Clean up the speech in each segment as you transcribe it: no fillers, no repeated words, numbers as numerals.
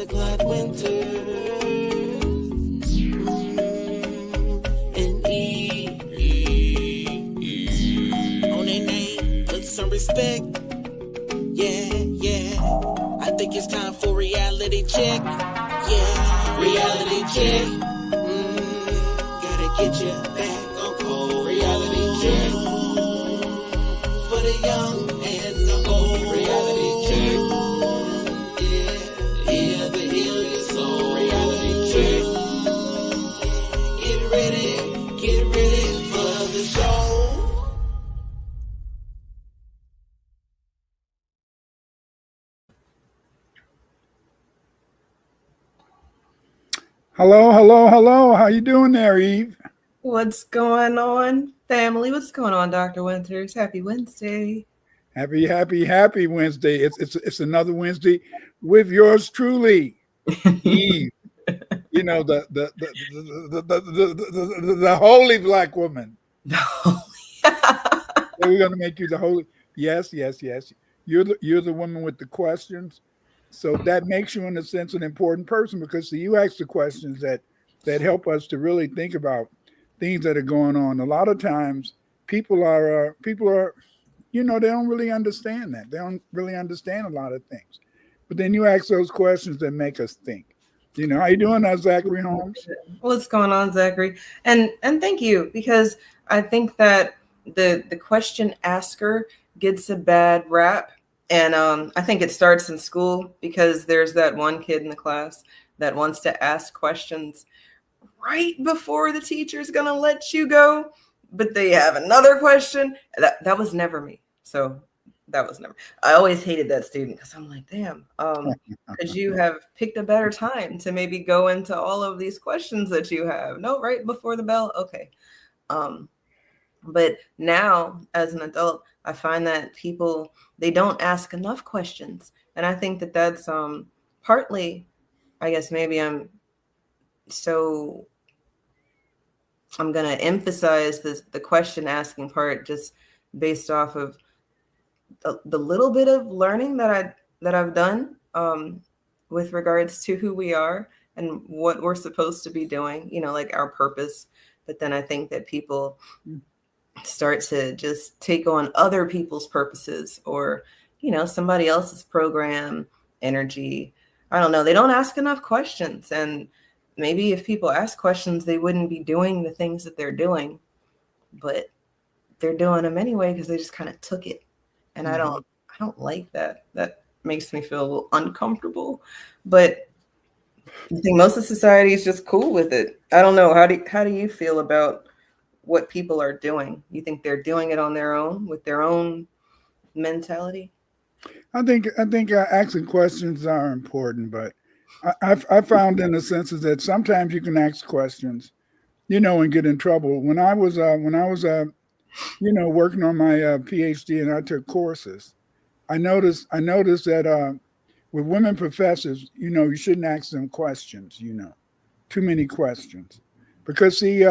the Clyde Winters. And on their name, put some respect. Yeah. I think it's time for reality check. Yeah, reality check. Gotta get you back on cold. Reality check. For the young and the old. Reality check. Yeah, the heal your soul. Reality check. Get ready for the show. Hello. How you doing there, Eve? What's going on, family? What's going on, Dr. Winters? Happy Wednesday. Happy Wednesday. It's another Wednesday with yours truly, Eve. You know the holy black woman. We're gonna make you the holy. Yes. You're the woman with the questions. So that makes you, in a sense, an important person because you ask the questions that help us to really think about things that are going on. A lot of times, people are they don't really understand that. They don't really understand a lot of things. But then you ask those questions that make us think. How you doing now, Zachary Holmes? What's going on, Zachary? And thank you, because I think that the question asker gets a bad rap. And I think it starts in school because there's that one kid in the class that wants to ask questions right before the teacher's going to let you go. But they have another question. That was never me. So that was never. I always hated that student because I'm like, damn, because you have picked a better time to maybe go into all of these questions that you have. No, right before the bell. Okay. But now as an adult, I find that people, they don't ask enough questions. And I think that that's partly, I guess maybe I'm going to emphasize the question asking part just based off of the little bit of learning that I've done with regards to who we are and what we're supposed to be doing, like our purpose. But then I think that people start to just take on other people's purposes or, somebody else's program, energy. I don't know. They don't ask enough questions. And maybe if people ask questions, they wouldn't be doing the things that they're doing, but they're doing them anyway because they just kind of took it. And I don't like that. That makes me feel a little uncomfortable. But I think most of society is just cool with it. I don't know. How do you feel about what people are doing? You think they're doing it on their own with their own mentality? I think asking questions are important, but I found in a sense is that sometimes you can ask questions, and get in trouble. When I was working on my PhD and I took courses, I noticed that with women professors, you shouldn't ask them questions, too many questions, because see,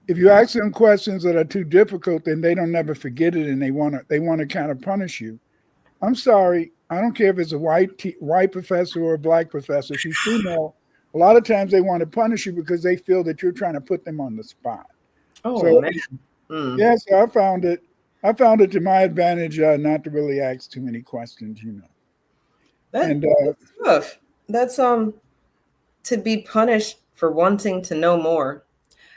if you ask them questions that are too difficult, then they don't never forget it, and they want to kind of punish you. I'm sorry, I don't care if it's a white professor or a black professor. If she's female, a lot of times they want to punish you because they feel that you're trying to put them on the spot. Oh, so, man. Yeah, so I found it to my advantage not to really ask too many questions, That's tough. That's to be punished for wanting to know more.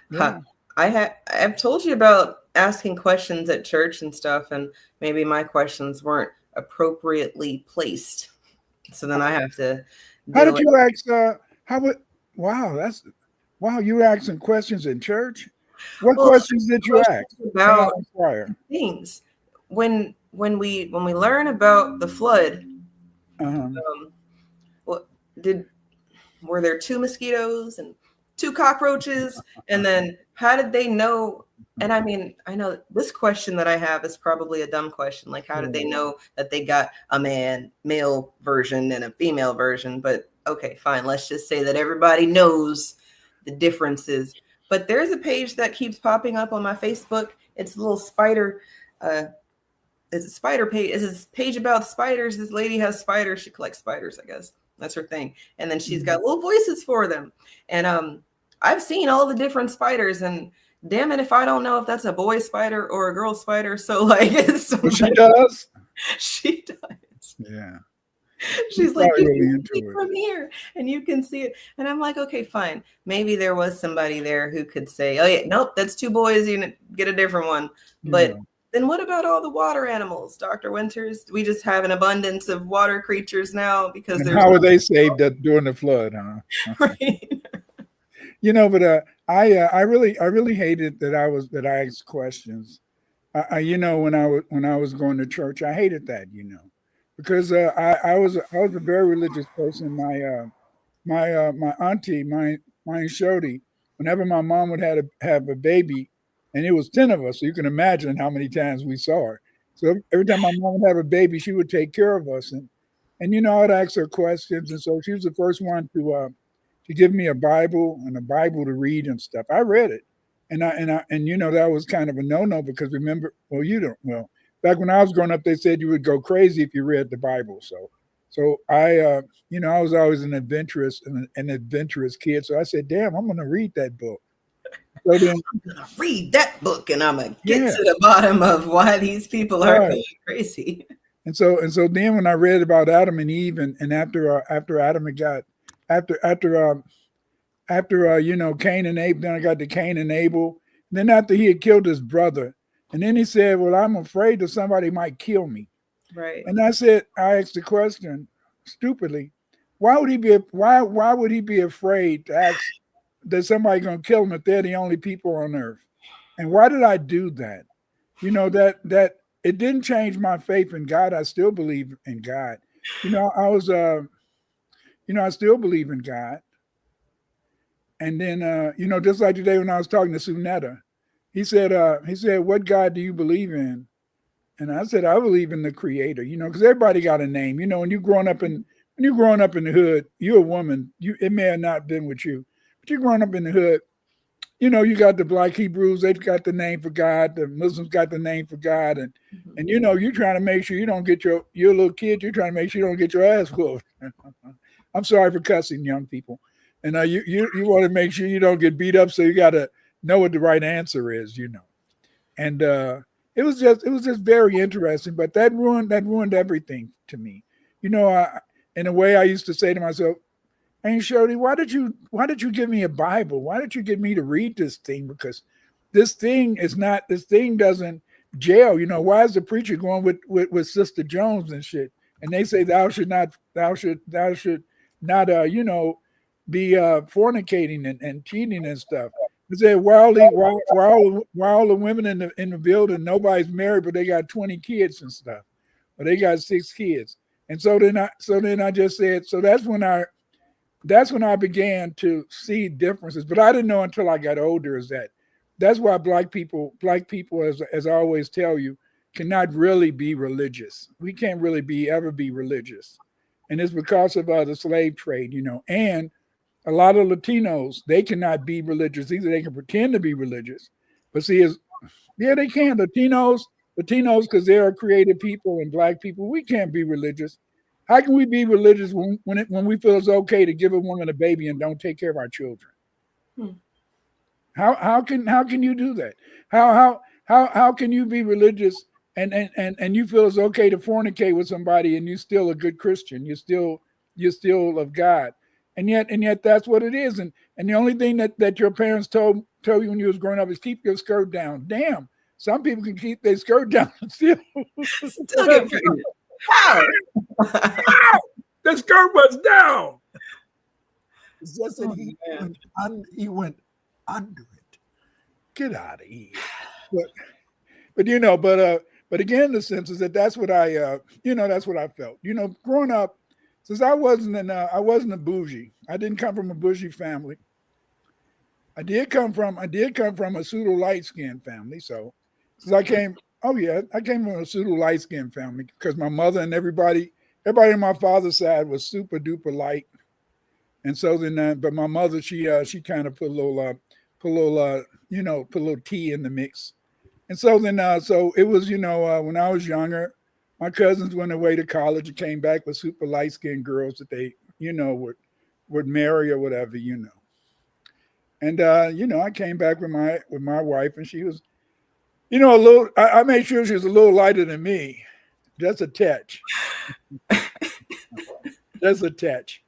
Yeah. I've told you about asking questions at church and stuff, and maybe my questions weren't appropriately placed. So then I have to. How did you ask? Wow, you were asking questions in church. What questions did you ask about things? When we learn about the flood, were there 2 mosquitoes and 2 cockroaches? And then how did they know? And I mean, I know this question that I have is probably a dumb question. Like, how did they know that they got a male version and a female version? But okay, fine. Let's just say that everybody knows the differences. But there's a page that keeps popping up on my Facebook. It's a little spider. It's a spider page. It's a page about spiders. This lady has spiders. She collects spiders, I guess. That's her thing. And then she's got little voices for them. And I've seen all the different spiders, and damn it if I don't know if that's a boy spider or a girl spider. So like she does. She does. Yeah. She's like, you really can see from here and you can see it. And I'm like, okay, fine. Maybe there was somebody there who could say, oh yeah, nope, that's two boys. You get a different one. But then what about all the water animals, Dr. Winters? We just have an abundance of water creatures now because and how were they saved during the flood, huh? Right. But I really hated that I asked questions. When I was going to church, I hated that, because I was a very religious person. My auntie, my Shodi, whenever my mom would have a baby, and it was 10 of us, so you can imagine how many times we saw her. So every time my mom would have a baby, she would take care of us, and I'd ask her questions, and so she was the first one to give me a Bible and a Bible to read and stuff. I read it, and that was kind of a no because remember, back when I was growing up, they said you would go crazy if you read the Bible. So I I was always an adventurous kid. So I said, damn, I'm going to read that book. So then, I'm going to read that book and I'm going to get to the bottom of why these people are going crazy. And so then when I read about Adam and Eve and after Adam and got after Cain and Abel, then I got to Cain and Abel. And then after he had killed his brother, and then he said, well, I'm afraid that somebody might kill me. Right. And I asked the question stupidly, why would he be afraid to ask that somebody going to kill him if they're the only people on earth? And why did I do that? That it didn't change my faith in God. I still believe in God. I still believe in God. And then, just like today when I was talking to Sunetta, he said, what God do you believe in? And I said, I believe in the Creator, because everybody got a name. When you're growing up in the hood, you're a woman. It may have not been with you, but you're growing up in the hood. You got the Black Hebrews, they've got the name for God. The Muslims got the name for God. And you're trying to make sure you don't get your little kid, you're trying to make sure you don't get your ass whooped. I'm sorry for cussing, young people. And you want to make sure you don't get beat up, so you got to know what the right answer is, And it was just very interesting. But that ruined everything to me. In a way, I used to say to myself, "Hey, Shody, why did you give me a Bible? Why did you get me to read this thing? Because this thing doesn't jail. Why is the preacher going with Sister Jones and shit? And they say thou should not be fornicating and cheating and stuff. I said, while all the women in the building, nobody's married, but they got 20 kids and stuff, or they got 6 kids. And so then I just said, so that's when I began to see differences. But I didn't know until I got older that's why black people, as I always tell you, cannot really be religious. We can't really ever be religious. And it's because of the slave trade, and a lot of Latinos, they cannot be religious either. They can pretend to be religious, but see, they can. Latinos, because they are creative people, and Black people, we can't be religious. How can we be religious when we feel it's okay to give a woman a baby and don't take care of our children? How can you do that? How can you be religious and you feel it's okay to fornicate with somebody and you're still a good Christian? You're still of God. And yet that's what it is. And the only thing that your parents told you when you was growing up is keep your skirt down. Damn, some people can keep their skirt down and still get pregnant. How? The skirt was down. It's just that he went under it. Get out of here. But again, the sense is that's what that's what I felt. Growing up, since I wasn't a bougie. I didn't come from a bougie family. I did come from a pseudo light skinned family. So since I came from a pseudo light skinned family because my mother and everybody on my father's side was super duper light. And so then, but my mother, she kind of put a little tea in the mix. And so then, so it was, when I was younger, my cousins went away to college and came back with super light skinned girls that they would marry or whatever, And I came back with my wife, and she was, a little. I made sure she was a little lighter than me, just a touch, just a touch.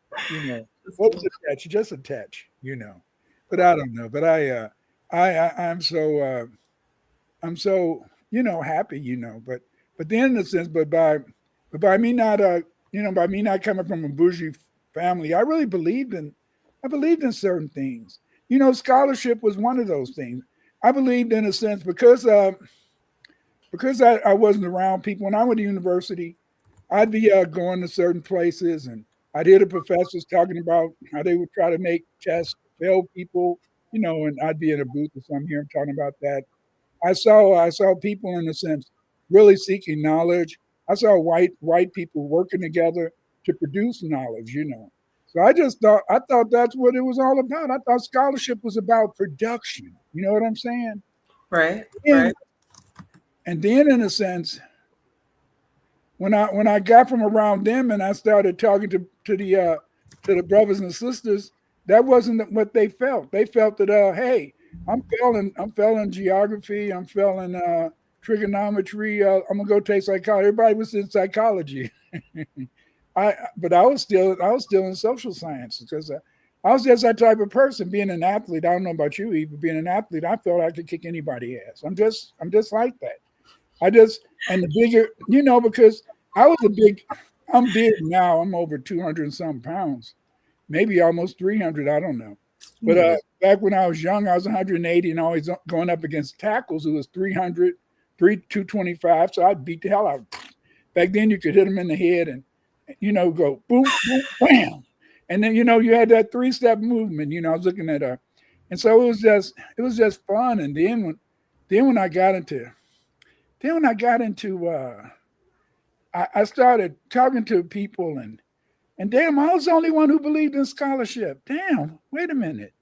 What was a touch? Just a touch. But I don't know. But I'm so happy. But then in a sense, but by me not by me not coming from a bougie family, I believed in certain things. Scholarship was one of those things. I believed in a sense because I wasn't around people when I went to university. I'd be going to certain places, and I'd hear the professors talking about how they would try to make tests fail people, and I'd be in a booth or something here talking about that. I saw people in a sense really seeking knowledge. I saw white people working together to produce knowledge. So I thought that's what it was all about. I thought scholarship was about production. You know what I'm saying? Right, And right. and then in a sense, when I got from around them and I started talking to the brothers and sisters, that wasn't what they felt. They felt that hey, I'm failing geography, I'm failing trigonometry. I'm gonna go take psychology. Everybody was in psychology. But I was still in social sciences because I was just that type of person. Being an athlete, I don't know about you, Eve, but being an athlete, I felt I could kick anybody's ass. I'm just like that. And the bigger, because I was I'm big now. I'm over 200 and some pounds, maybe almost 300. I don't know. But Mhm. back when I was young, I was 180 and always going up against tackles who was 300, 225. So I'd beat the hell out of them. Back then, you could hit them in the head and, go boom, boom, bam. And then, you had that three-step movement. I was looking at and so it was just fun. And then when I got into I started talking to people and damn, I was the only one who believed in scholarship. Damn, wait a minute.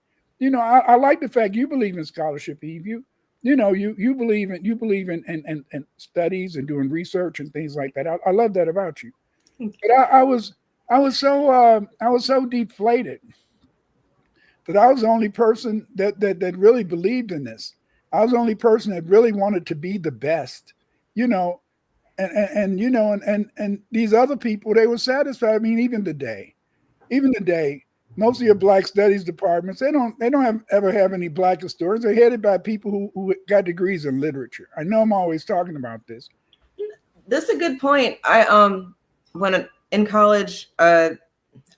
I like the fact you believe in scholarship, Eve. You believe in studies and doing research and things like that. I love that about you. But I was so deflated that I was the only person that really believed in this. I was the only person that really wanted to be the best. You know, and these other people, they were satisfied. I mean, even today, most of your black studies departments, they don't ever have any black historians. They're headed by people who got degrees in literature. I know I'm always talking about this. That's a good point. I when in college, as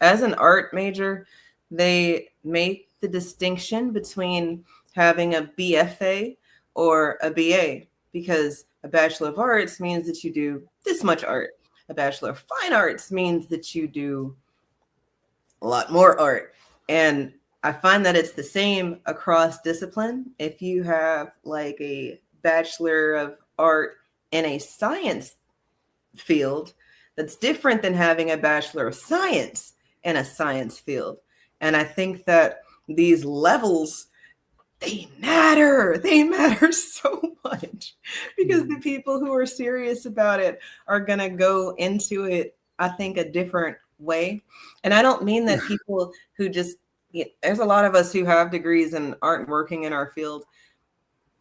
an art major, they make the distinction between having a BFA or a BA because a Bachelor of Arts means that you do this much art. A Bachelor of Fine Arts means that you do a lot more art. And I find that it's the same across discipline. If you have like a Bachelor of Art in a science field, that's different than having a Bachelor of Science in a science field. And I think that these levels, they matter so much because the people who are serious about it are going to go into it, I think, a different way. And I don't mean that people who just, there's a lot of us who have degrees and aren't working in our field.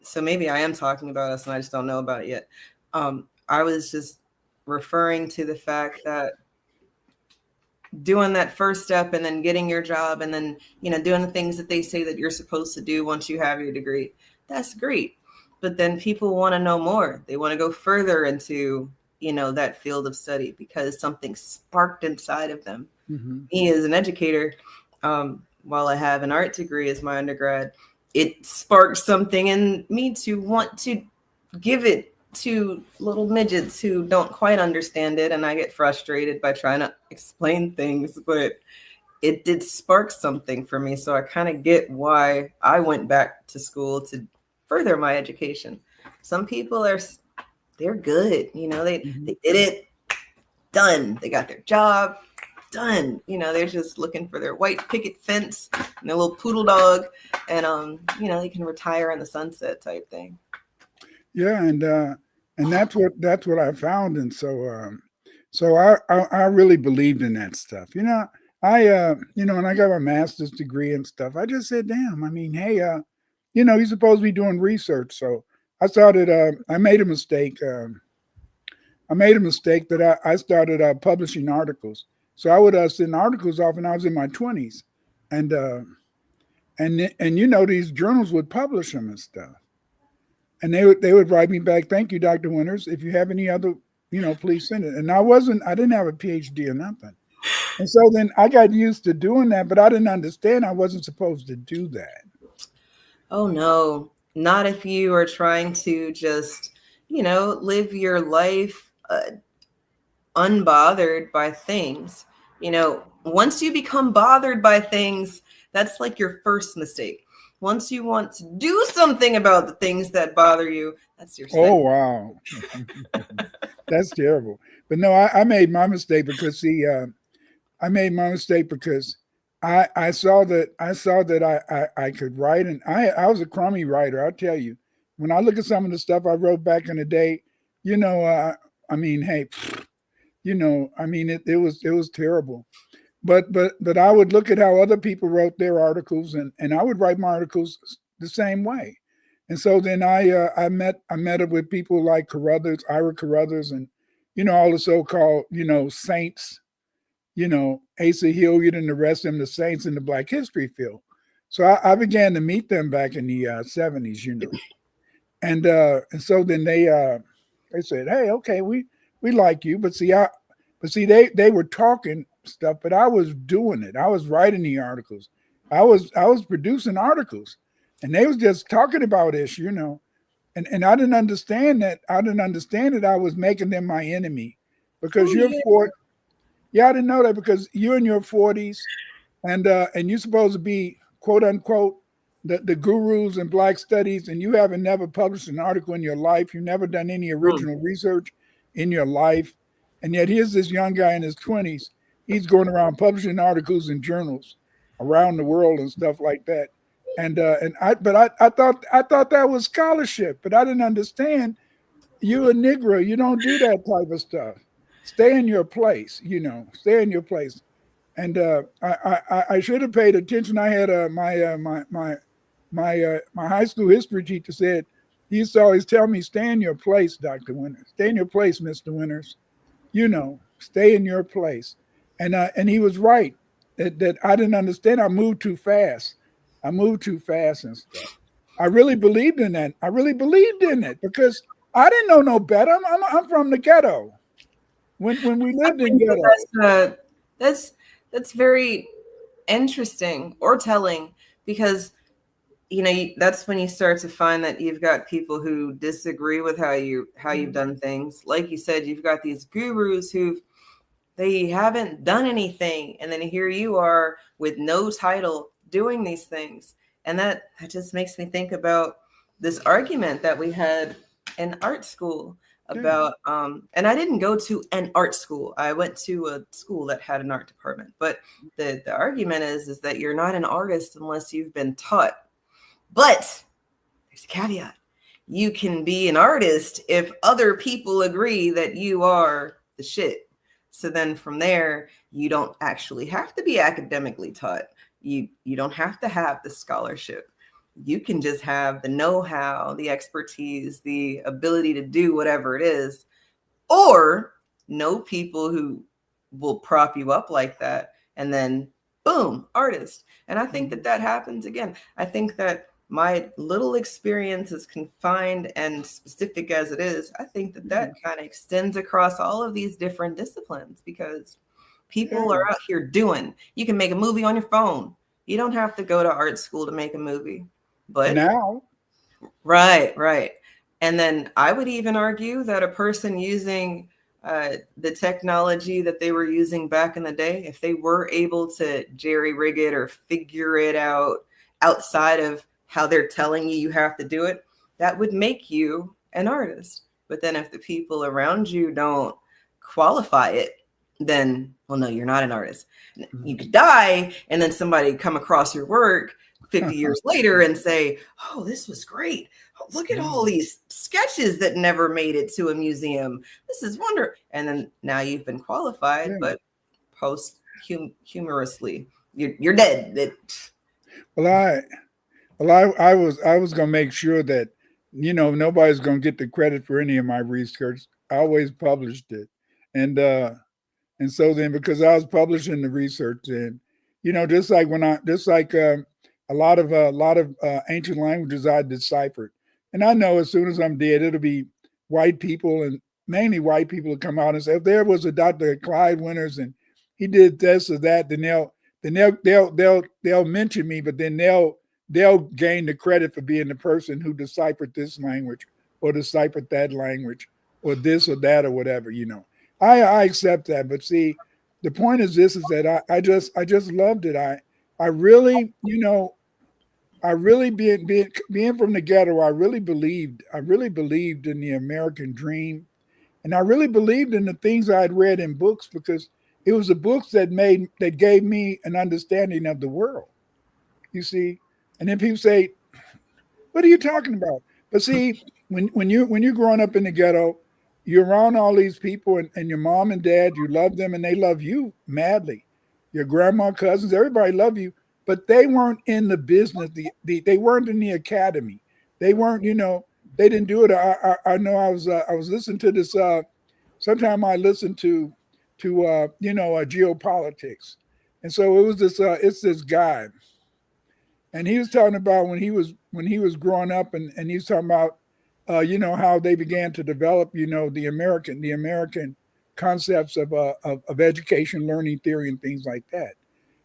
So maybe I am talking about us and I just don't know about it yet. I was just referring to the fact that doing that first step and then getting your job and then doing the things that they say that you're supposed to do once you have your degree, that's great. But then people want to know more. They want to go further into that field of study because something sparked inside of them. Mm-hmm. Me as an educator, while I have an art degree as my undergrad, it sparked something in me to want to give it to little midgets who don't quite understand it, and I get frustrated by trying to explain things, but it did spark something for me. So I kind of get why I went back to school to further my education. Some people they're good, they did it, done. They got their job, done. They're just looking for their white picket fence and their little poodle dog, and they can retire in the sunset type thing. Yeah, and that's what I found, and so I really believed in that stuff. and I got my master's degree and stuff. I just said, damn, I mean, hey, you're supposed to be doing research. So I made a mistake. I made a mistake that I started publishing articles. So I would send articles off when I was in my 20s. And, these journals would publish them and stuff. And they would write me back, thank you, Dr. Winters. If you have any other, please send it. And I didn't have a PhD or nothing. And so then I got used to doing that, but I didn't understand I wasn't supposed to do that. Oh, no, not if you are trying to just, live your life unbothered by things. Once you become bothered by things, that's like your first mistake. Once you want to do something about the things that bother you, that's your second. Oh, wow. That's terrible. But no, I made my mistake because I made my mistake because I saw that I could write, and I was a crummy writer. I'll tell you, when I look at some of the stuff I wrote back in the day, I mean, hey, I mean, it was terrible. But I would look at how other people wrote their articles, and I would write my articles the same way. And so then I met up with people like Carruthers, Ira Carruthers, and all the so-called saints, Asa Hilliard and the rest of them, the saints in the Black history field. So I began to meet them back in the 70s, and so then they said, hey, okay, we like you, but see they were talking stuff, but I was doing it. I was writing the articles. I was producing articles, and they was just talking about this, and I didn't understand that. I was making them my enemy because yeah, I didn't know that because you're in your 40s, and you're supposed to be quote unquote the gurus in Black studies, and you haven't never published an article in your life. You've never done any original research in your life, and yet here's this young guy in his 20s. He's going around publishing articles in journals around the world and stuff like that. And I thought that was scholarship, but I didn't understand. You're a Negro. You don't do that type of stuff. Stay in your place. Stay in your place. And I should have paid attention. I had my high school history teacher said he used to always tell me, "Stay in your place, Dr. Winters. Stay in your place, Mr. Winters. Stay in your place." And he was right that I didn't understand. I moved too fast. And stuff. I really believed in that. I really believed in it because I didn't know no better. I'm from the ghetto. When we lived in ghetto. That's very interesting or telling because that's when you start to find that you've got people who disagree with how you've done things. Like you said, you've got these gurus they haven't done anything, and then here you are with no title doing these things. And that just makes me think about this argument that we had in art school about and I didn't go to an art school. I went to a school that had an art department, but the argument is that you're not an artist unless you've been taught. But there's a caveat. You can be an artist if other people agree that you are the shit. So then from there, you don't actually have to be academically taught. You don't have to have the scholarship. You can just have the know-how, the expertise, the ability to do whatever it is, or know people who will prop you up like that. And then boom, artist. And I think that happens again. I think that my little experience, as confined and specific as it is, I think that kind of extends across all of these different disciplines because people are out here doing. You can make a movie on your phone. You don't have to go to art school to make a movie. But now, right. And then I would even argue that a person using the technology that they were using back in the day, if they were able to jerry rig it or figure it out outside of how they're telling you have to do it, that would make you an artist. But then if the people around you don't qualify it, then, well, no, you're not an artist. You could die and then somebody come across your work 50 years later and say, oh, this was great. Oh, look at all these sketches that never made it to a museum. This is wonderful. And then now you've been qualified, but post humorously. You're dead. Well, I was gonna make sure that nobody's gonna get the credit for any of my research. I always published it, and so then because I was publishing the research, and just like a lot of ancient languages I deciphered, and I know as soon as I'm dead, it'll be white people and mainly white people to come out and say, if there was a Dr. Clyde Winters and he did this or that, then they'll mention me, but then they'll gain the credit for being the person who deciphered this language or deciphered that language or this or that or whatever. I accept that, but see, the point is this: is that I just loved it. I really being from the ghetto, I really believed in the American dream, and I really believed in the things I had read in books because it was the books that gave me an understanding of the world. You see, and then people say, "What are you talking about?" But see, when you're growing up in the ghetto, you're around all these people, and your mom and dad, you love them, and they love you madly. Your grandma, cousins, everybody love you, but they weren't in the business. They weren't in the academy. They weren't. They didn't do it. I know. I was listening to this. Sometime I listened to geopolitics, and so it was this. It's this guy. And he was talking about when he was growing up, and he was talking about how they began to develop the American concepts of education, learning theory, and things like that.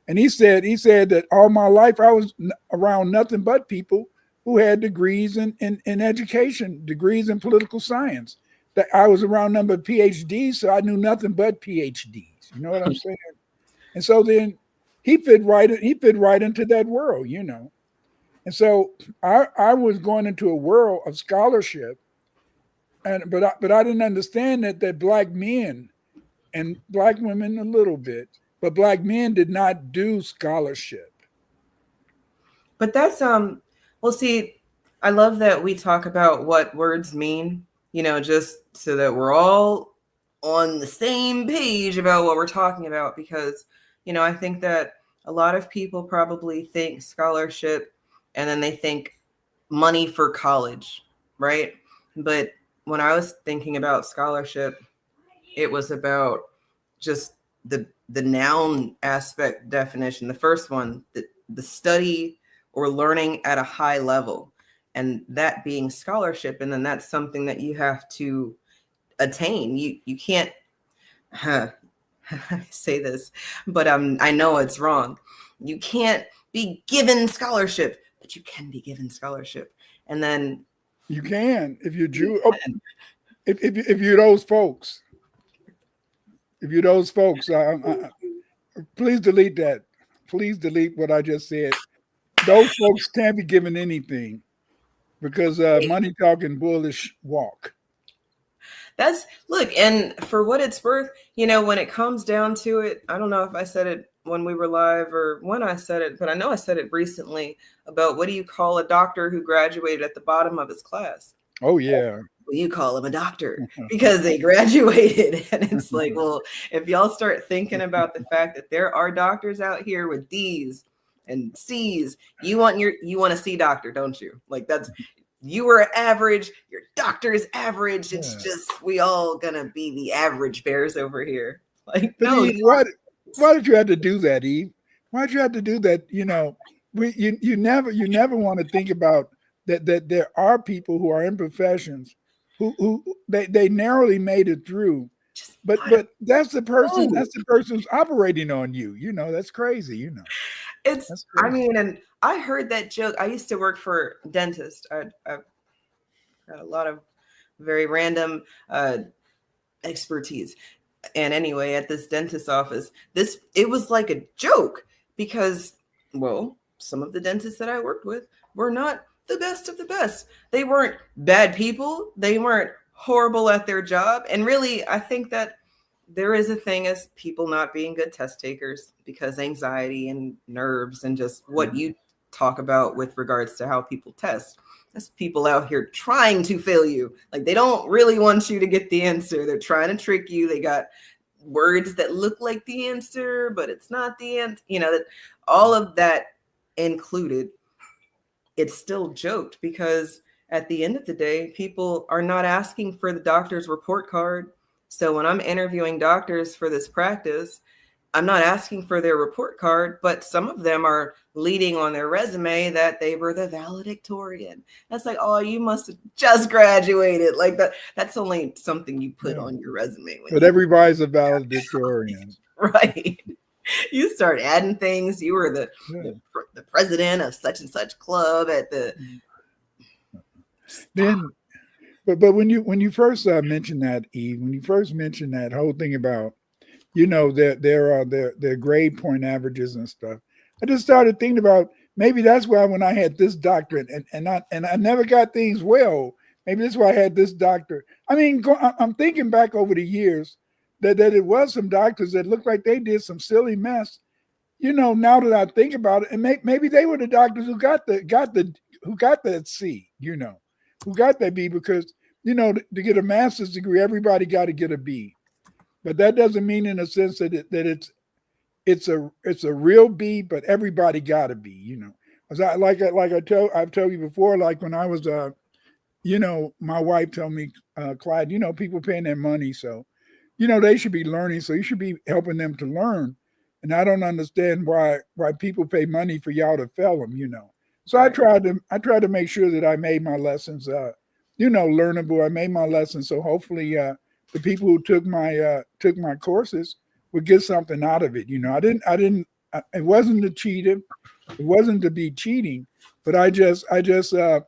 And he said that all my life I was around nothing but people who had degrees in education, degrees in political science. That I was around number of PhDs, so I knew nothing but PhDs. You know what I'm saying? And so then he fit right into that world, And so I was going into a world of scholarship, but I didn't understand that black men and black women a little bit, but black men did not do scholarship. But that's well, see, I love that we talk about what words mean, just so that we're all on the same page about what we're talking about, because I think that a lot of people probably think scholarship and then they think money for college, right? But when I was thinking about scholarship, it was about just the noun aspect definition. The first one, the study or learning at a high level, and that being scholarship. And then that's something that you have to attain. You can't say this, but I know it's wrong. You can't be given scholarship, but you can be given scholarship. And then you can if you're Jew. If you're those folks. If you're those folks, please delete that. Please delete what I just said. Those folks can't be given anything because money talking bullish walk. Look, and for what it's worth, when it comes down to it, I don't know if I said it when we were live or when I said it, but I know I said it recently about what do you call a doctor who graduated at the bottom of his class? Oh, yeah. Well, you call them a doctor because they graduated. And it's like, well, if y'all start thinking about the fact that there are doctors out here with D's and C's, you want a C doctor, don't you? Like you were average, your doctor is average. It's just, we all gonna be the average bears over here. Like, no. Eve, why did you have to do that, Eve? Why did you have to do that? You never want to think about that there are people who are in professions who they narrowly made it through. But that's the person. That's the person who's operating on you. That's crazy. It's. I mean, and I heard that joke. I used to work for a dentist. I've got a lot of very random expertise. And anyway, at this dentist office, it was like a joke because, well, some of the dentists that I worked with were not the best of the best. They weren't bad people. They weren't horrible at their job. And really, I think that there is a thing as people not being good test takers because anxiety and nerves and just what you talk about with regards to how people test. There's people out here trying to fail you. Like, they don't really want you to get the answer. They're trying to trick you. They got words that look like the answer, but it's not the answer. That all of that included, it's still joked because at the end of the day, people are not asking for the doctor's report card. So when I'm interviewing doctors for this practice, I'm not asking for their report card, but some of them are leading on their resume that they were the valedictorian. That's like, oh, you must have just graduated. Like that's only something you put on your resume. But everybody's a valedictorian. Right. You start adding things. You were the president of such and such club at the. Then, but when you first mentioned that, Eve, when you first mentioned that whole thing about, their grade point averages and stuff, I just started thinking about maybe that's why when I had this doctorate and I never got things well, maybe that's why I had this doctor. I mean, I'm thinking back over the years that it was some doctors that looked like they did some silly mess. Now that I think about it, and maybe they were the doctors who got that C, who got that B, because to get a master's degree, everybody got to get a B. But that doesn't mean in a sense that it's a real B, but everybody got a B, As I've told you before, like when I was my wife told me, Clyde, people paying their money, so they should be learning, so you should be helping them to learn. And I don't understand why people pay money for y'all to fail them, So right. I tried to make sure that I made my lessons learnable. I made my lessons, so hopefully the people who took my courses would get something out of it. It wasn't to cheat it. It wasn't to be cheating, but I just wanted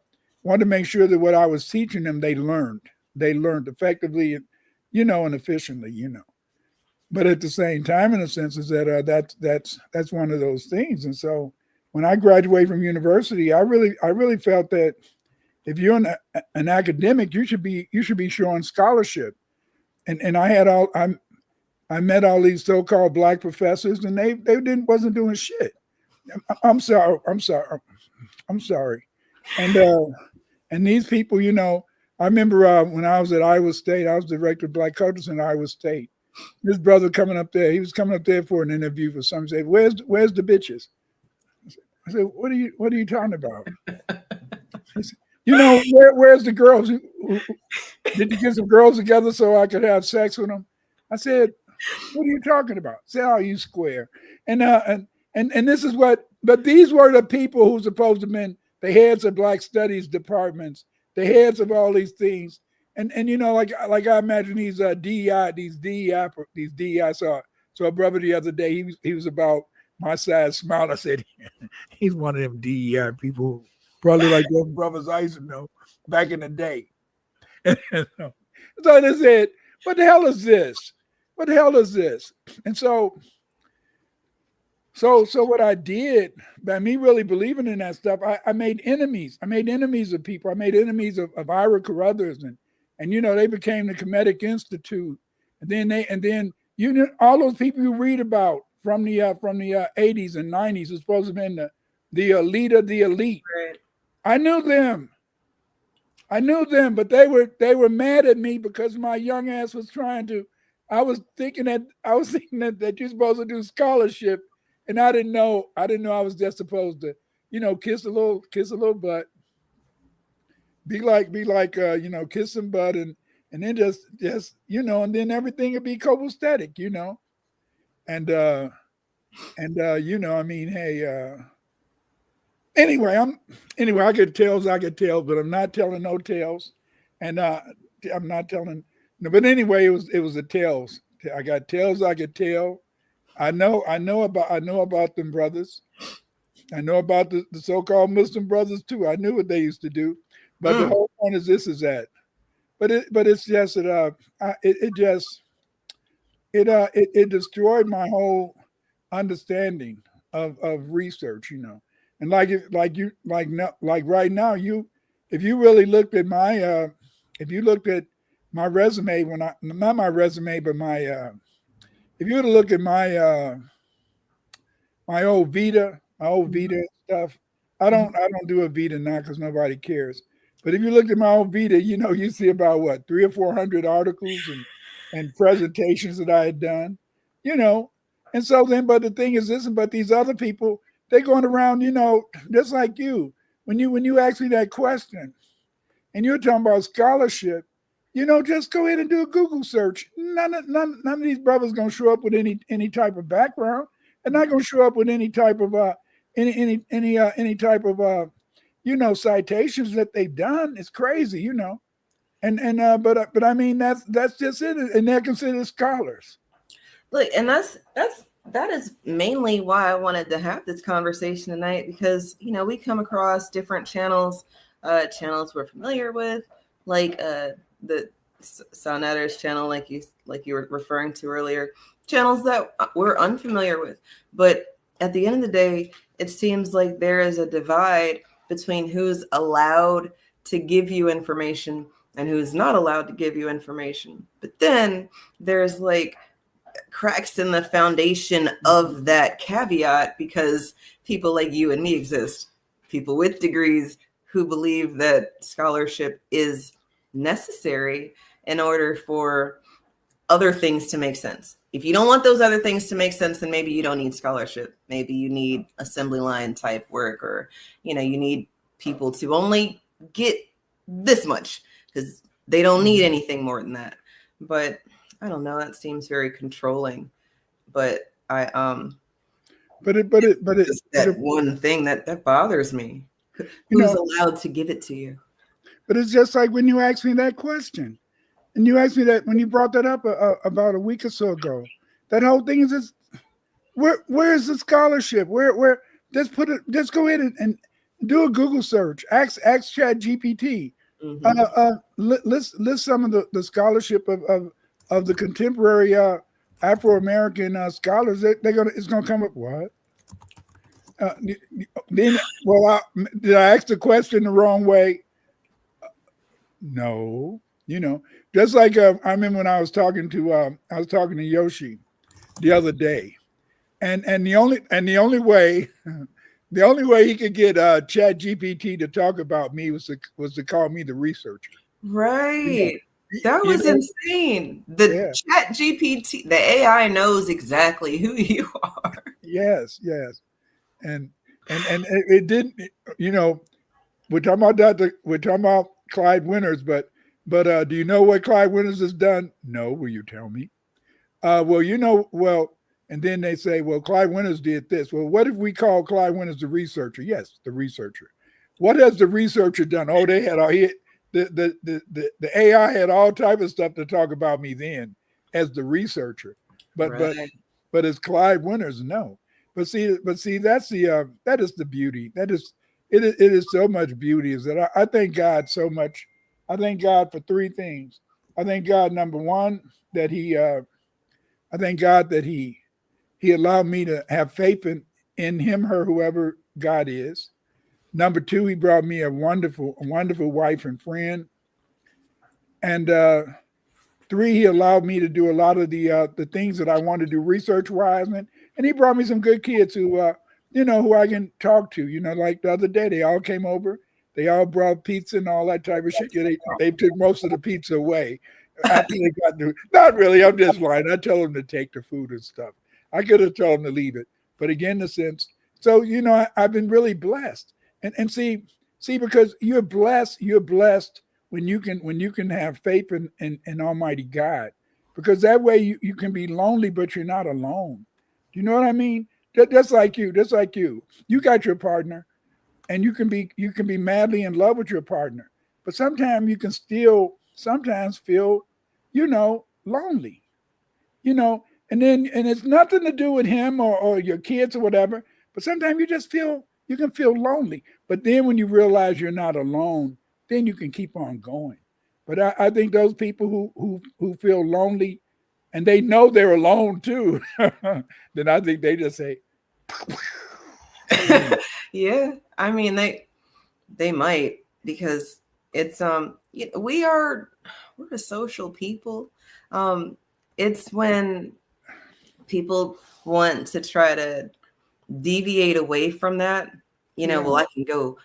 to make sure that what I was teaching them, they learned effectively, and efficiently, But at the same time, in a sense, is that that's one of those things. And so when I graduated from university, I really felt that if you're an academic, you should be showing scholarship. And I met all these so-called black professors, and they wasn't doing shit. I'm sorry. And these people, I remember when I was at Iowa State, I was director of Black Cultures in Iowa State. This brother coming up there, he was coming up there for an interview for something. He said, "Where's the bitches?" I said, "What are you talking about?" He said, where's the girls? Did you get some girls together so I could have sex with them? I said, "What are you talking about?" Say, "Oh, you square." And this is but these were the people who supposed to have been the heads of Black Studies departments, the heads of all these things. And like I imagine these DEI. So a brother the other day, he was about my size, smiled. I said, he's one of them DEI people, probably like those brothers I used to know back in the day. So they said, "What the hell is this? What the hell is this?" And so what I did, by me really believing in that stuff, I made enemies. I made enemies of people. I made enemies of Ira Carruthers, and they became the Kemetic Institute. And then all those people you read about from the 80s and 90s was supposed to have been the elite of the elite. Right. I knew them, but they were mad at me because my young ass was trying to. I was thinking that you're supposed to do scholarship, and I didn't know I was just supposed to, kiss a little butt, be like kiss some butt, and then just and then everything would be copacetic, and I mean, hey. Anyway, I get tales, but I'm not telling no tales, and I'm not telling. No, but anyway, it was the tales. I got tales I could tell. I know about them brothers. I know about the so-called Muslim brothers too. I knew what they used to do, but the whole point is that. But it's just that it destroyed my whole understanding of research, And like right now, if you really looked at my my resume not my resume, but if you were to look at my my old Vita stuff, I don't do a Vita now because nobody cares. But if you look at my old Vita, you see about what 300 or 400 articles and presentations that I had done, you know. And so then, but the thing is this, but these other people, they're going around, just like you. When you ask me that question and you're talking about scholarship, just go ahead and do a Google search. None of these brothers gonna show up with any type of background. They're not gonna show up with any type of any type of citations that they've done. It's crazy. But I mean that's just it, and they're considered scholars. Look, and that is mainly why I wanted to have this conversation tonight, because we come across different channels we're familiar with, like the Sonetter's channel, like you were referring to earlier, channels that we're unfamiliar with. But at the end of the day, it seems like there is a divide between who's allowed to give you information and who's not allowed to give you information. But then there's like cracks in the foundation of that caveat, because people like you and me exist, people with degrees who believe that scholarship is necessary in order for other things to make sense. If you don't want those other things to make sense, then maybe you don't need scholarship. Maybe you need assembly line type work, or you need people to only get this much because they don't need anything more than that. But I don't know, that seems very controlling. But one thing that bothers me. Who's allowed to give it to you? But it's just like when you asked me that question, and you asked me that when you brought that up about a week or so ago. That whole thing is just where is the scholarship? Where just go ahead and do a Google search. Ask Chat GPT. List some of the scholarship of the contemporary Afro-American scholars. It's gonna come up what? Did I ask the question the wrong way? No, just like I remember when I was talking to Yoshi the other day, and the only way he could get Chat GPT to talk about me was to call me the researcher. Right. That was insane. The Chat GPT, the AI knows exactly who you are. Yes. And it didn't, we're talking about Clyde Winters, but do you know what Clyde Winters has done? No, will you tell me? And then they say, well, Clyde Winters did this. Well, what if we call Clyde Winters the researcher? Yes, the researcher. What has the researcher done? Oh, they had the AI had all type of stuff to talk about me then as the researcher, but as Clyde Winters, no. But see, that's that is the beauty. It is so much beauty. Is that I thank God so much. I thank God for three things. I thank God, number one, that I thank God that He allowed me to have faith in Him, her, whoever God is. Number two, He brought me a wonderful wife and friend. And three, He allowed me to do a lot of the things that I want to do research wise, and He brought me some good kids who I can talk to. Like the other day, they all came over. They all brought pizza and all that type of shit. They took most of the pizza away after they got through. Not really. I'm just lying. I told them to take the food and stuff. I could have told them to leave it, but again, the sense. So I've been really blessed, and see, because you're blessed when you can have faith in Almighty God, because that way you can be lonely, but you're not alone. Do you know what I mean? Just like you, you got your partner, and you can be madly in love with your partner, but sometimes you can still feel, lonely, and it's nothing to do with him or your kids or whatever, but sometimes you can feel lonely. But then when you realize you're not alone, then you can keep on going. But I think those people who feel lonely and they know they're alone too, then I think they just say, yeah. I mean, they might, because it's we're a social people. It's when people want to try to deviate away from that, well, I can go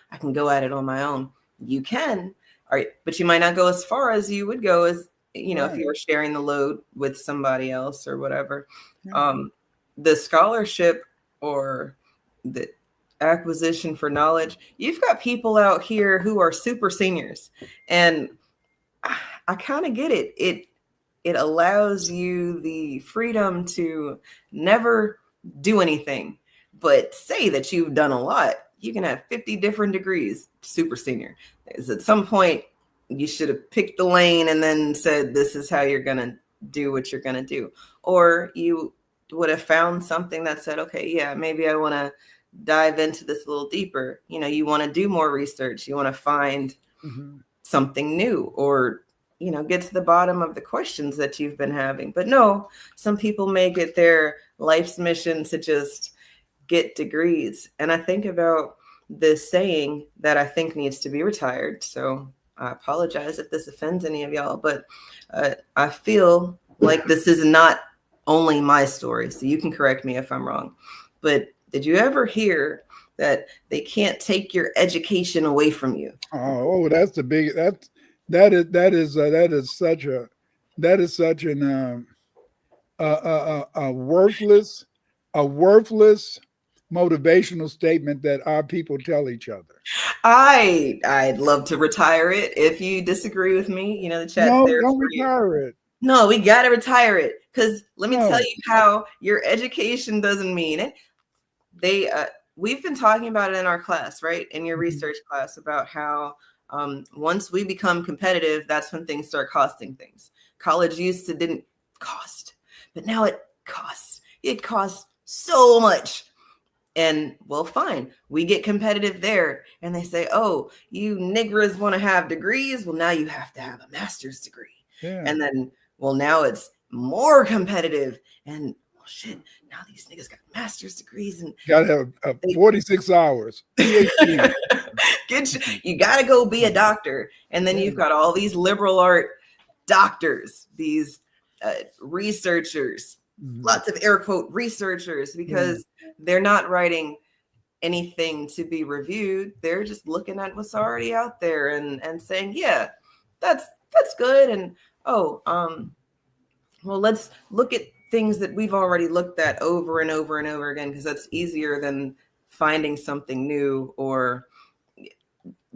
at it on my own. You can, all right, but you might not go as far as you would go as you know, if you were sharing the load with somebody else or whatever. Yeah. The scholarship or the acquisition for knowledge, you've got people out here who are super seniors, and I kind of get it. It allows you the freedom to never do anything, but say that you've done a lot. You can have 50 different degrees, super senior. Is at some point you should have picked the lane and then said, this is how you're going to do what you're going to do. Or you would have found something that said, okay, yeah, maybe I want to dive into this a little deeper. You know, you want to do more research. You want to find something new, or you know, get to the bottom of the questions that you've been having. But no, some people make it their life's mission to just get degrees. And I think about this saying that I think needs to be retired. So I apologize if this offends any of y'all, but I feel like this is not only my story, so you can correct me if I'm wrong. But did you ever hear that they can't take your education away from you? Oh, that's the big, that is such an a worthless motivational statement that our people tell each other. I'd love to retire it. If you disagree with me, you know, the chat's No, there don't for you. retire it. No, we got to retire it, because let me tell you how your education doesn't mean it. We've been talking about it in our class, right? In your research class, about how once we become competitive, that's when things start costing things. College didn't cost, but now it costs. It costs so much. And well, fine, we get competitive there. And they say, oh, you niggers want to have degrees? Well, now you have to have a master's degree. Yeah. And then, well, now it's more competitive. And well, shit, now these niggas got master's degrees and got to have 46 hours. PhD. You got to go be a doctor. And then you've got all these liberal art doctors, these researchers, lots of air quote researchers, because they're not writing anything to be reviewed. They're just looking at what's already out there and saying, yeah, that's good. And well, let's look at things that we've already looked at over and over and over again, because that's easier than finding something new or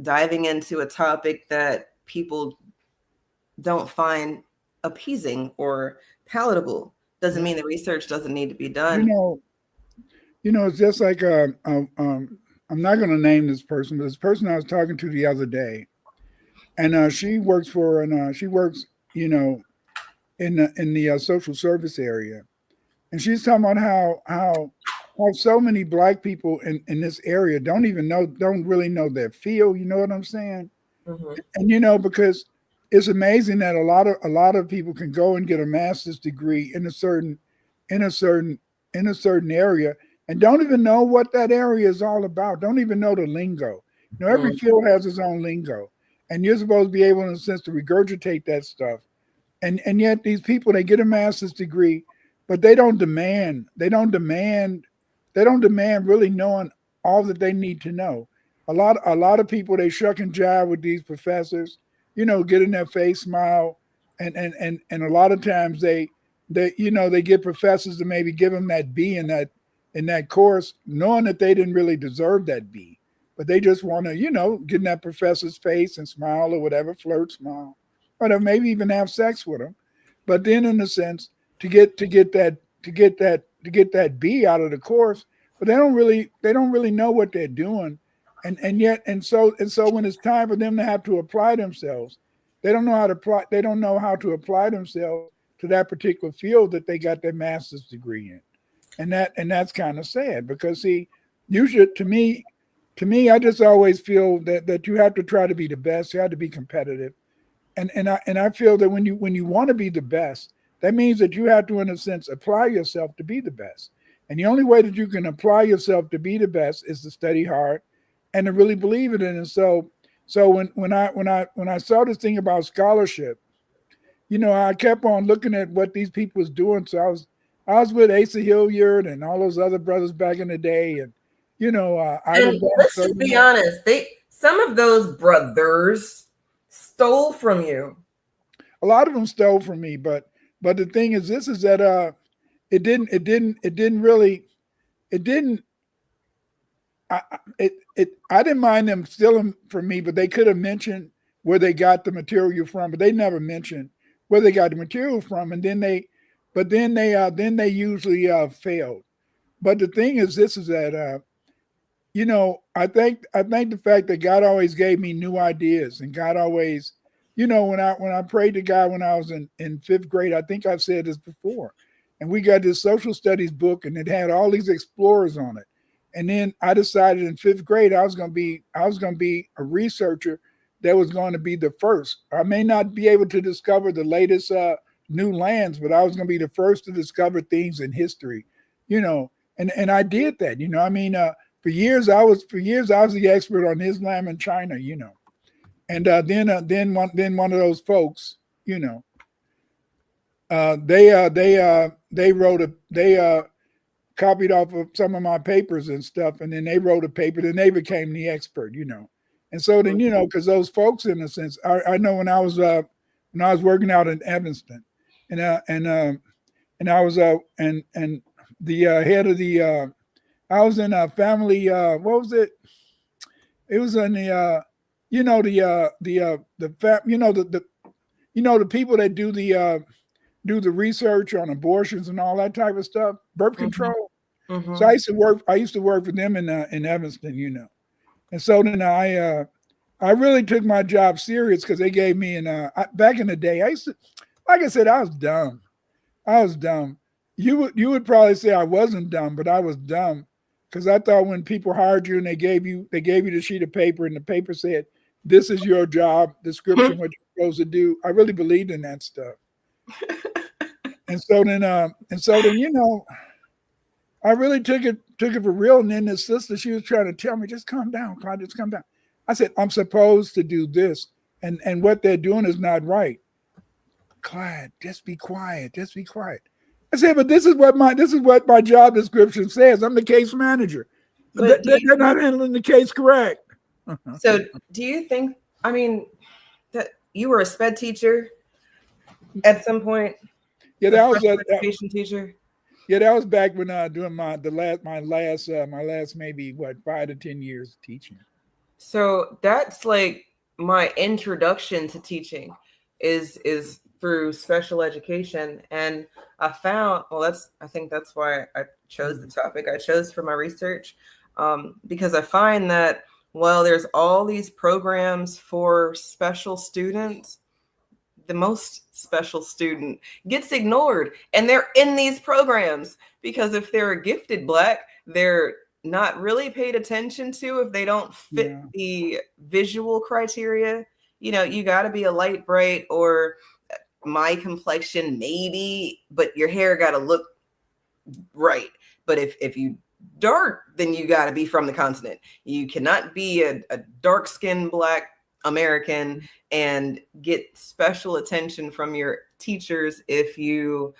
diving into a topic that people don't find appeasing or palatable. Doesn't mean the research doesn't need to be done. You know, it's just like I'm not going to name this person, but this person I was talking to the other day, and she works you know, in the social service area, and she's talking about how so many Black people in this area don't really know their field. You know what I'm saying? And you know, because it's amazing that a lot of people can go and get a master's degree in a certain area and don't even know what that area is all about. Don't even know the lingo. You know, every field has its own lingo, and you're supposed to be able, in a sense, to regurgitate that stuff. And yet these people, they get a master's degree, but they don't demand really knowing all that they need to know. A lot of people, they shuck and jive with these professors, you know, get in their face, smile, and a lot of times they get professors to maybe give them that B in that course, knowing that they didn't really deserve that B, but they just want to, you know, get in that professor's face and smile or whatever, flirt, smile, or maybe even have sex with them. But then, in a sense, to get that B out of the course, but they don't really know what they're doing. And so when it's time for them to have to apply themselves, they don't know how to apply themselves to that particular field that they got their master's degree in. And that's kind of sad, because see, to me, I just always feel that you have to try to be the best, you have to be competitive. And I feel that when you want to be the best, that means that you have to, in a sense, apply yourself to be the best. And the only way that you can apply yourself to be the best is to study hard and to really believe in it. And so when I saw this thing about scholarship, you know, I kept on looking at what these people was doing. So I was with Asa Hilliard and all those other brothers back in the day, and you know, let's just be honest, some of those brothers stole from you. a lot of them stole from me, but the thing is, this is that it didn't really, it didn't. I didn't mind them stealing from me, but they could have mentioned where they got the material from, but they never mentioned where they got the material from, and then they usually failed. But the thing is, this is that I think the fact that God always gave me new ideas, and God always, when I prayed to God when I was in fifth grade, I think I've said this before, and we got this social studies book, and it had all these explorers on it. And then I decided in fifth grade I was going to be a researcher that was going to be the first. I may not be able to discover the latest new lands, but I was going to be the first to discover things in history, And I did that, I mean, for years I was the expert on Islam and China, And then one of those folks, they copied off of some of my papers and stuff, and then they wrote a paper, then they became the expert, And so then, because those folks, in a sense, I know when I was working out in Evanston, and I was and the head of the I was in a family, what was it? It was in the the people that do the research on abortions and all that type of stuff, birth control. Mm-hmm. So I used to work for them in Evanston, And so then I really took my job serious because they gave me back in the day, like I said, I was dumb. You would probably say I wasn't dumb, but I was dumb because I thought when people hired you and they gave you the sheet of paper and the paper said, this is your job description, what you're supposed to do. I really believed in that stuff. And so then, I really took it for real. And then the sister, she was trying to tell me, just calm down, Clyde, just calm down. I said, I'm supposed to do this. And what they're doing is not right. Clyde, just be quiet. Just be quiet. I said, but this is what my job description says. I'm the case manager. But they're not handling the case correct. So do you think, that you were a SPED teacher at some point? Yeah, that was education teacher. Yeah, that was back when doing my last maybe 5 to 10 years teaching. So that's like my introduction to teaching is through special education, and I found I think that's why I chose the topic I chose for my research, because I find that there's all these programs for special students, the most special student gets ignored, and they're in these programs because if they're a gifted Black, they're not really paid attention to if they don't fit the visual criteria. You got to be a light bright or my complexion maybe, but your hair got to look right. But if you dark, then you got to be from the continent. You cannot be a dark-skinned Black American and get special attention from your teachers if you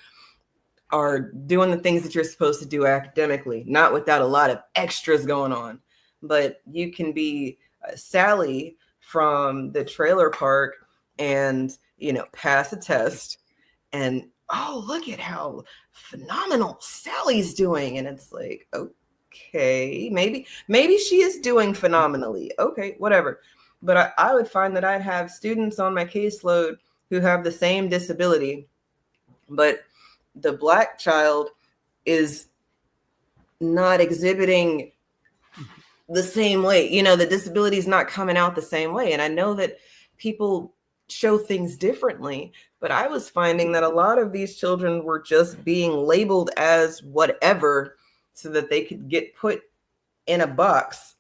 are doing the things that you're supposed to do academically, not without a lot of extras going on. But you can be Sally from the trailer park and, pass a test and, oh, look at how phenomenal Sally's doing. And it's like, okay, maybe she is doing phenomenally. Okay, whatever. But I would find that I'd have students on my caseload who have the same disability, but the Black child is not exhibiting the same way. The disability is not coming out the same way. And I know that people show things differently, but I was finding that a lot of these children were just being labeled as whatever so that they could get put in a box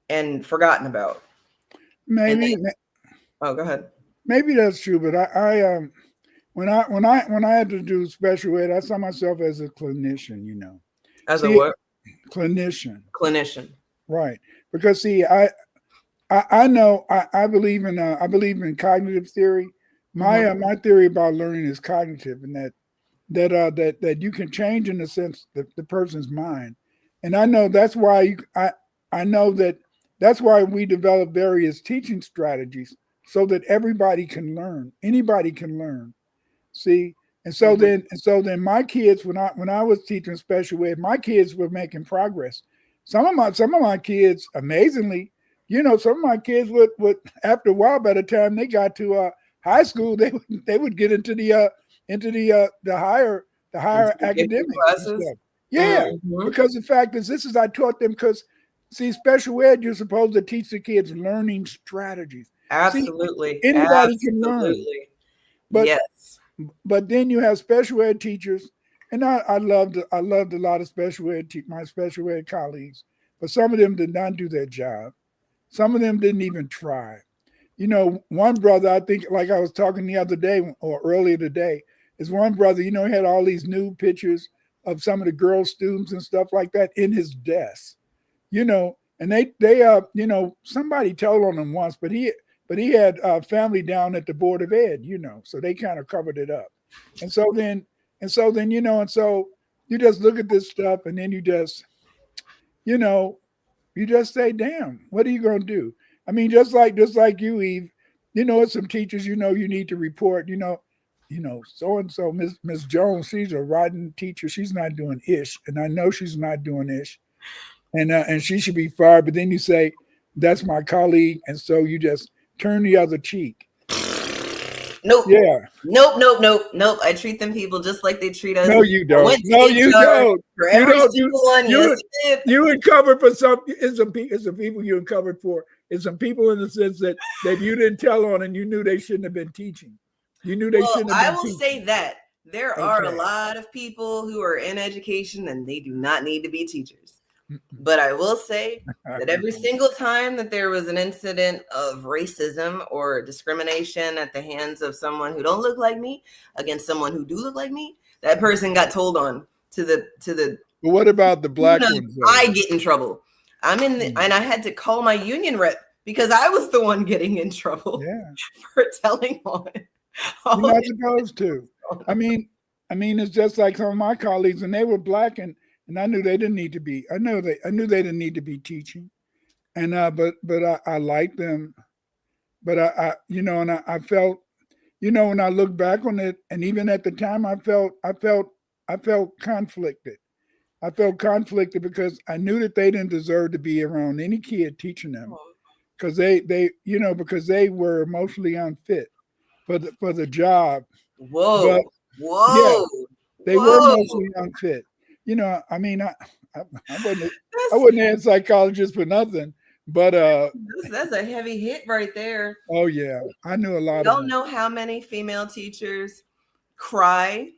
and forgotten about. Maybe. Go ahead. Maybe that's true, but I when I had to do special ed, I saw myself as a clinician. As a what? Clinician. Right. Because I know I believe in cognitive theory. My theory about learning is cognitive, and that you can change in a sense the person's mind, and I know that's why I know that that's why we develop various teaching strategies so that everybody can learn. Anybody can learn. See, Mhm. and so then my kids, when I was teaching special ed, my kids were making progress. Some of my kids, amazingly, some of my kids would after a while, by the time they got to high school, they would get into the Into higher the gifted academics and classes. stuff. Yeah, Mhm. because the fact is, this is I taught them because see, special ed, you're supposed to teach the kids learning strategies. See, Absolutely. anybody can learn, Absolutely. but Yes. then you have special ed teachers, and I loved a lot of special ed my special ed colleagues, but some of them did not do their job. Some of them didn't even try. One brother, I think, like I was talking the other day or earlier today, is one brother. He had all these new pictures of some of the girl students and stuff like that in his desk. And somebody told on him once, but he had family down at the board of ed, so they kind of covered it up. And so then and so then and so you just look at this stuff, and then you know you just say, damn, what are you going to do? I mean, just like you, Eve, it's some teachers, you need to report, so and so, Miss Jones, she's a rotten teacher, she's not doing ish, and I know she's not doing ish, and she should be fired. But then you say, that's my colleague, and so you just turn the other cheek. Nope. Yeah. Nope, nope, nope, nope. I treat them people just like they treat us. No, you I don't. went to No, you HR don't. for You every don't. single one. Yes, I did. You uncovered for some. It's some people you uncovered for. It's some people in the sense that you didn't tell on, and you knew they shouldn't have been teaching. You knew they Well, shouldn't have I been will say teaching. that there are a Okay. lot of people who are in education and they do not need to be teachers. But I will say that every single time that there was an incident of racism or discrimination at the hands of someone who don't look like me against someone who do look like me, that person got told on to the But what about the black ones though? I get in trouble. And I had to call my union rep because I was the one getting in trouble Yeah, for telling on. you're not supposed to. I mean, it's just like some of my colleagues, and they were black, and I knew they didn't need to be. I knew they didn't need to be teaching, and but I liked them, but and I felt, when I look back on it, and even at the time, I felt conflicted. I felt conflicted because I knew that they didn't deserve to be around any kid teaching them because because they were emotionally unfit for the job. But Whoa, yeah, whoa, they were whoa. emotionally unfit. I mean, I, I wasn't I That's wasn't a psychologist for nothing, but that's a heavy hit right there. oh yeah, I knew a You lot of don't them. know how many female teachers cry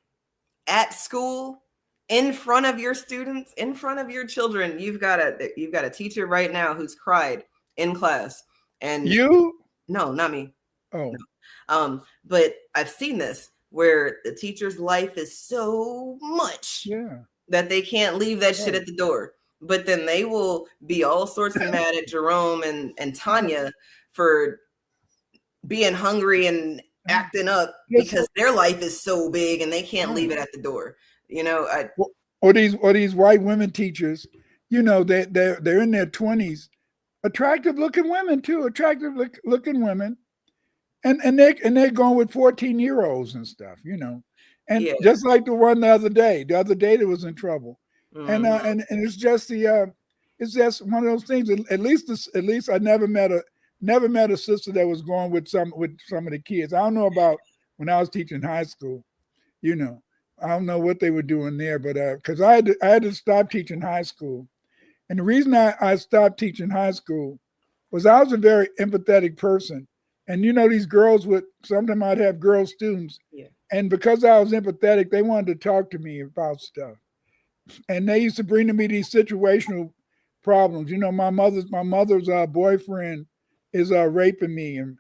at school in front of your students, in front of your children. You've got a teacher right now who's cried in class. And You? no, not me. Oh No. But I've seen this where the teacher's life is so much yeah. that they can't leave that shit Right. at the door. But then they will be all sorts of mad at Jerome and Tanya for being hungry and acting up Yes. because their life is so big and they can't leave Right. it at the door. I Or these white women teachers, they're in their 20s, attractive looking women too, looking women, and they're going with 14-year-olds and stuff, and yeah. just like the one the other day that was in trouble, Mhm. and it's just one of those things. At least I never met a sister that was going with some of the kids. I don't know about when I was teaching high school, you know. I don't know what they were doing there, but because I had to stop teaching high school, and the reason I stopped teaching high school was I was a very empathetic person, and these girls would sometimes I'd have girl students, Yeah. and because I was empathetic, they wanted to talk to me about stuff, and they used to bring to me these situational problems. My mother's boyfriend is raping me, and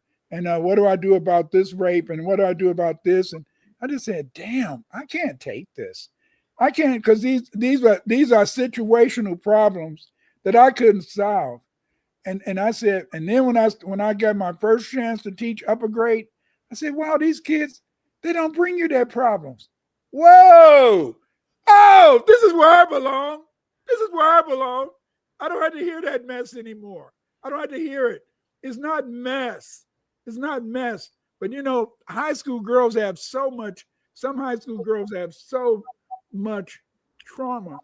what do I do about this rape, and what do I do about this? And I just said, damn, I can't take this. I can't, because these are situational problems that I couldn't solve. And I said, and then when I got my first chance to teach upper grade, I said, wow, these kids, they don't bring you their problems. Whoa! Oh, this is where I belong. This is where I belong. I don't have to hear that mess anymore. I don't have to hear it. It's not mess. It's not mess. But you know, high school girls have so much. Some high school girls have so much trauma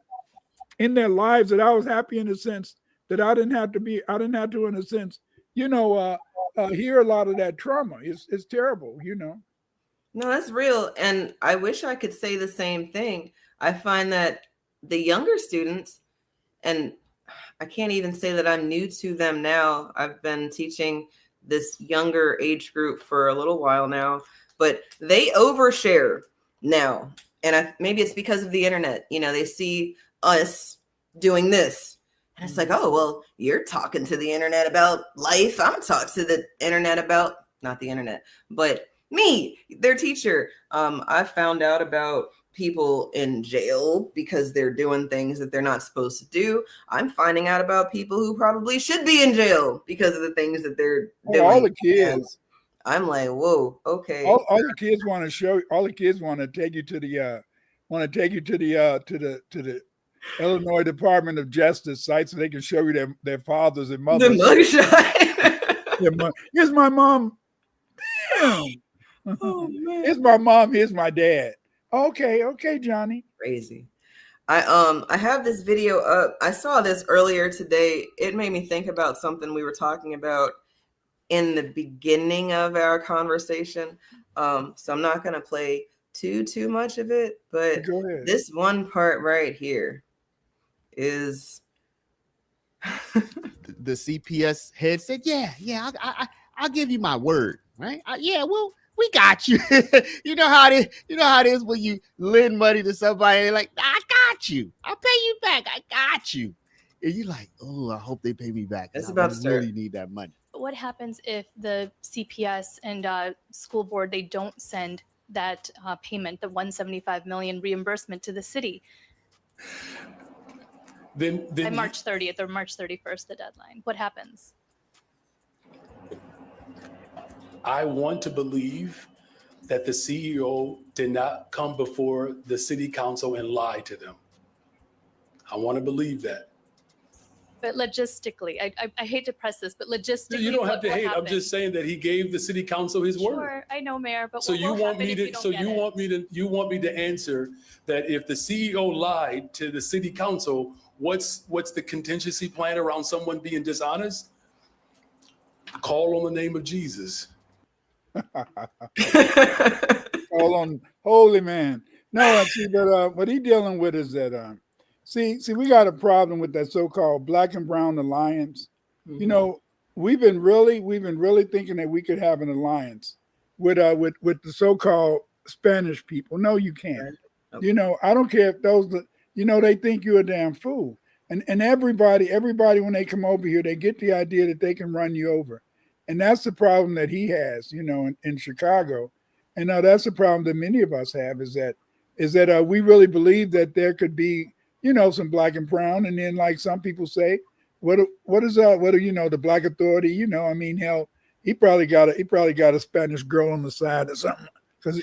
in their lives that I was happy in the sense that I didn't have to, in a sense, hear a lot of that trauma. It's terrible, you know. No, that's real. And I wish I could say the same thing. I find that the younger students, and I can't even say that I'm new to them now. I've been teaching this younger age group for a little while now, but they overshare now. And maybe it's because of the internet. You know, they see us doing this. And it's like, oh, well, you're talking to the internet about life. I'm talking to the internet about, not the internet, but me, their teacher. I found out about people in jail because they're doing things that they're not supposed to do. I'm finding out about people who probably should be in jail because of the things that they're doing. All the kids. And I'm like, whoa, okay. All the kids want to show. All the kids want to take you to the to the Illinois Department of Justice site so they can show you their fathers and mothers. The mugshot. Here's my mom. Damn. Oh, man. Here's my mom. Here's my dad. Okay, Johnny. Crazy. I have this video up. I saw this earlier today. It made me think about something we were talking about in the beginning of our conversation. So I'm not gonna play too much of it, but this one part right here is the CPS head said, "Yeah, I'll give you my word, right? Well, we got you." You know how it is when you lend money to somebody and like, "I got you. I'll pay you back. I got you." And you're like, "Oh, I hope they pay me back. It's I about to really need that money." What happens if the CPS and school board, they don't send that payment, the $175 million reimbursement to the city? Then by March 30th or March 31st, the deadline. What happens? I want to believe that the CEO did not come before the city council and lie to them. I want to believe that. But logistically, I hate to press this, but logistically, You don't have to what hate. happened? I'm just saying that he gave the city council his word. Sure, I know, Mayor, but So what you will want happen me if to? you don't So get you it? want me to answer that if the CEO lied to the city council, what's the contingency plan around someone being dishonest? Call on the name of Jesus. Call on holy man. No, see, but what he dealing with is that see, we got a problem with that so-called Black and Brown alliance. Mm-hmm. You know, we've been really thinking that we could have an alliance with the so-called Spanish people. No, you can't. Okay. You know, I don't care if those, you know, they think you're a damn fool. And everybody when they come over here, they get the idea that they can run you over. And that's the problem that he has, you know, in Chicago. And that's the problem that many of us have is that we really believe that there could be, you know, some Black and brown. And then like some people say, what is the Black Authority? You know, I mean, hell, he probably got a Spanish girl on the side or something because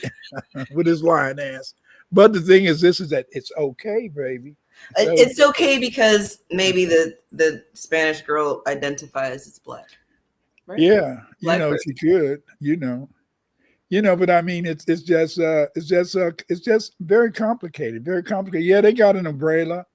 with his lying ass. But the thing is that it's okay, baby. It's okay because maybe the Spanish girl identifies as Black. Right? Yeah, Black you know, person. she could, you know, but I mean, it's just very complicated, very complicated. Yeah, they got an umbrella,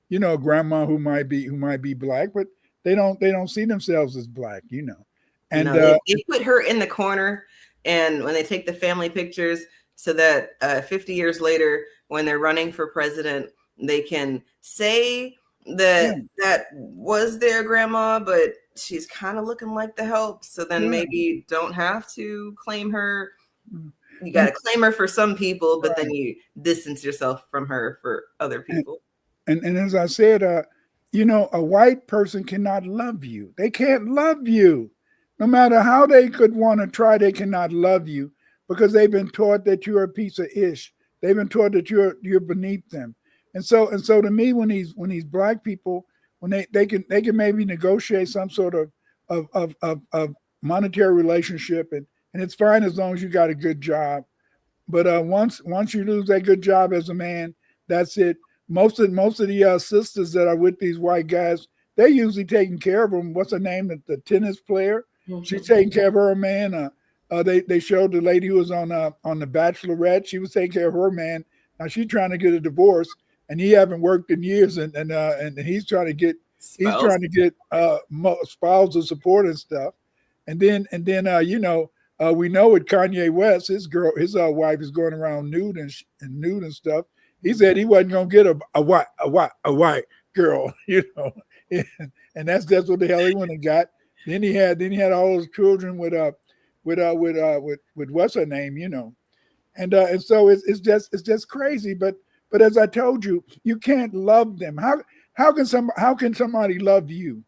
you know, a grandma who might be Black, but they don't see themselves as Black, you know. And no, they put her in the corner, and when they take the family pictures, so that 50 years later, when they're running for president, they can say that was their grandma, but she's kind of looking like the help. So then maybe you don't have to claim her. You got to claim her for some people, but then you distance yourself from her for other people. And as I said, you know, a white person cannot love you. They can't love you. No matter how they could want to try, they cannot love you because they've been taught that you're a piece of ish. They've been taught that you're beneath them. And so to me, when these Black people, when they can maybe negotiate some sort of monetary relationship, and it's fine as long as you got a good job. But once you lose that good job as a man, that's it. Most of the sisters that are with these white guys, they're usually taking care of them. What's her name? The tennis player. Mm-hmm. She's taking care of her man. they showed the lady who was on the Bachelorette. She was taking care of her man. Now she's trying to get a divorce, and he haven't worked in years, and he's trying to get spousal support and stuff. And then we know with Kanye West, his wife is going around nude and stuff. He said he wasn't gonna get a white girl, and that's what the hell he went and got. Then he had all those children with what's her name, and so it's just crazy. But as I told you, you can't love them. How can somebody love you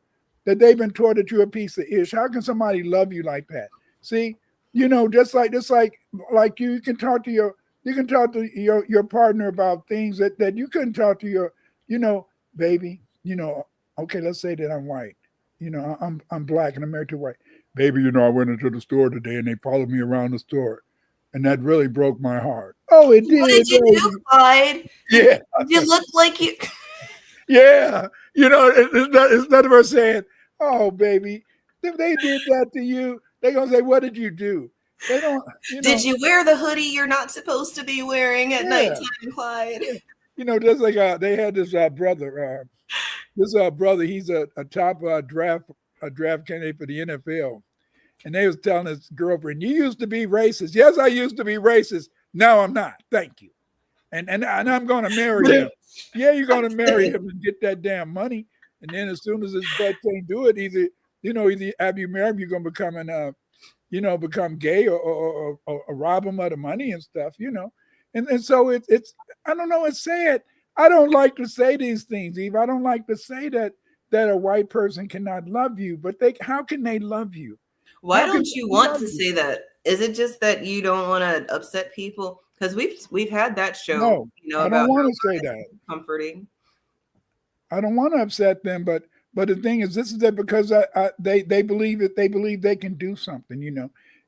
that they've been taught that you're a piece of ish? How can somebody love you like that? See, just like you can talk to your partner about things that you couldn't talk to your baby. Okay, let's say that I'm white. I'm black and I'm married to white. Baby, I went into the store today and they followed me around the store. And that really broke my heart. Oh, it did. What did you do, Clyde? Yeah. Did you look like you? Yeah. It's none of her saying, oh, baby, if they did that to you, they're going to say, what did you do? They don't, Did you wear the hoodie you're not supposed to be wearing at nighttime, Clyde? Just like they had this brother. This brother, he's a top draft candidate for the NFL. And they was telling his girlfriend, you used to be racist. Yes, I used to be racist. No, I'm not. Thank you. And I'm going to marry him. Yeah, you're going to marry him and get that damn money. And then as soon as his butt can't do it, either after you marry him, you're going to become become gay or rob him of the money and stuff, And so it's I don't know, it's sad. I don't like to say these things, Eve. I don't like to say that a white person cannot love you, but how can they love you? Why don't you want to say that? Is it just that you don't want to upset people? Because we've had that show. No, I don't want to say that. Comforting. I don't want to upset them, but the thing is, this is that because they believe it. They believe they can do something.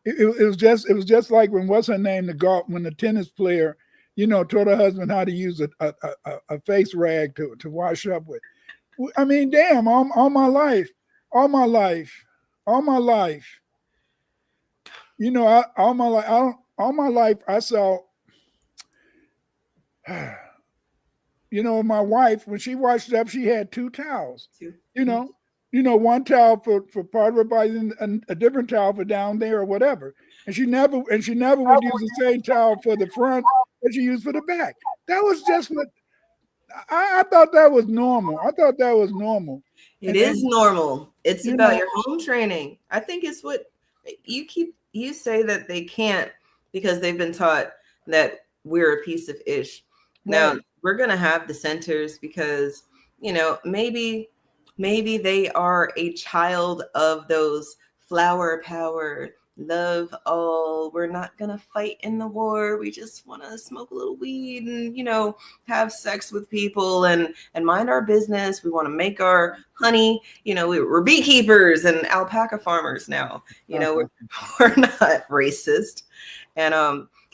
It was just like when what's her name, when the tennis player, taught her husband how to use a face rag to wash up with. I mean, damn, all my life. All my life, all my life, I saw, my wife, when she washed up, she had two towels, one towel for part of her body and a different towel for down there or whatever. And she never would use the same towel for the front that she used for the back. That was just what I thought that was normal. It is normal. It's about your home training. I think it's what you say that they can't because they've been taught that we're a piece of ish. Now we're going to have dissenters because, maybe they are a child of those flower power, love all, we're not going to fight in the war. We just want to smoke a little weed and, have sex with people and mind our business. We want to make our honey. We're beekeepers and alpaca farmers now. We're not racist. And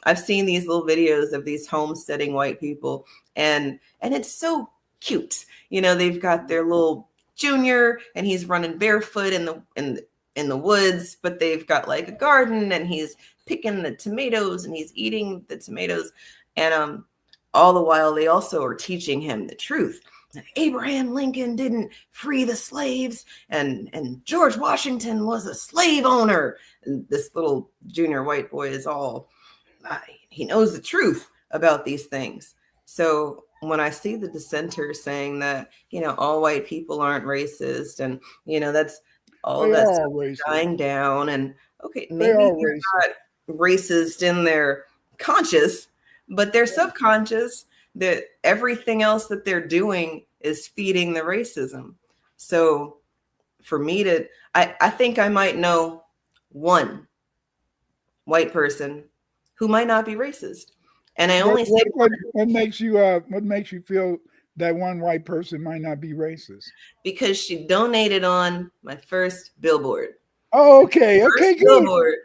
I've seen these little videos of these homesteading white people and it's so cute. They've got their little junior and he's running barefoot in the woods, but they've got like a garden and he's picking the tomatoes and he's eating the tomatoes. And all the while they also are teaching him the truth. Abraham Lincoln didn't free the slaves and George Washington was a slave owner. And this little junior white boy is all, he knows the truth about these things. So when I see the dissenters saying that, all white people aren't racist and, that's all that's dying down. And okay, maybe they're not racist in their conscious, but they're subconscious that everything else that they're doing is feeding the racism. So for me I think I might know one white person who might not be racist. And I only say what makes you feel that one white person might not be racist? Because she donated on my first billboard. Oh, okay. Okay, good. Billboard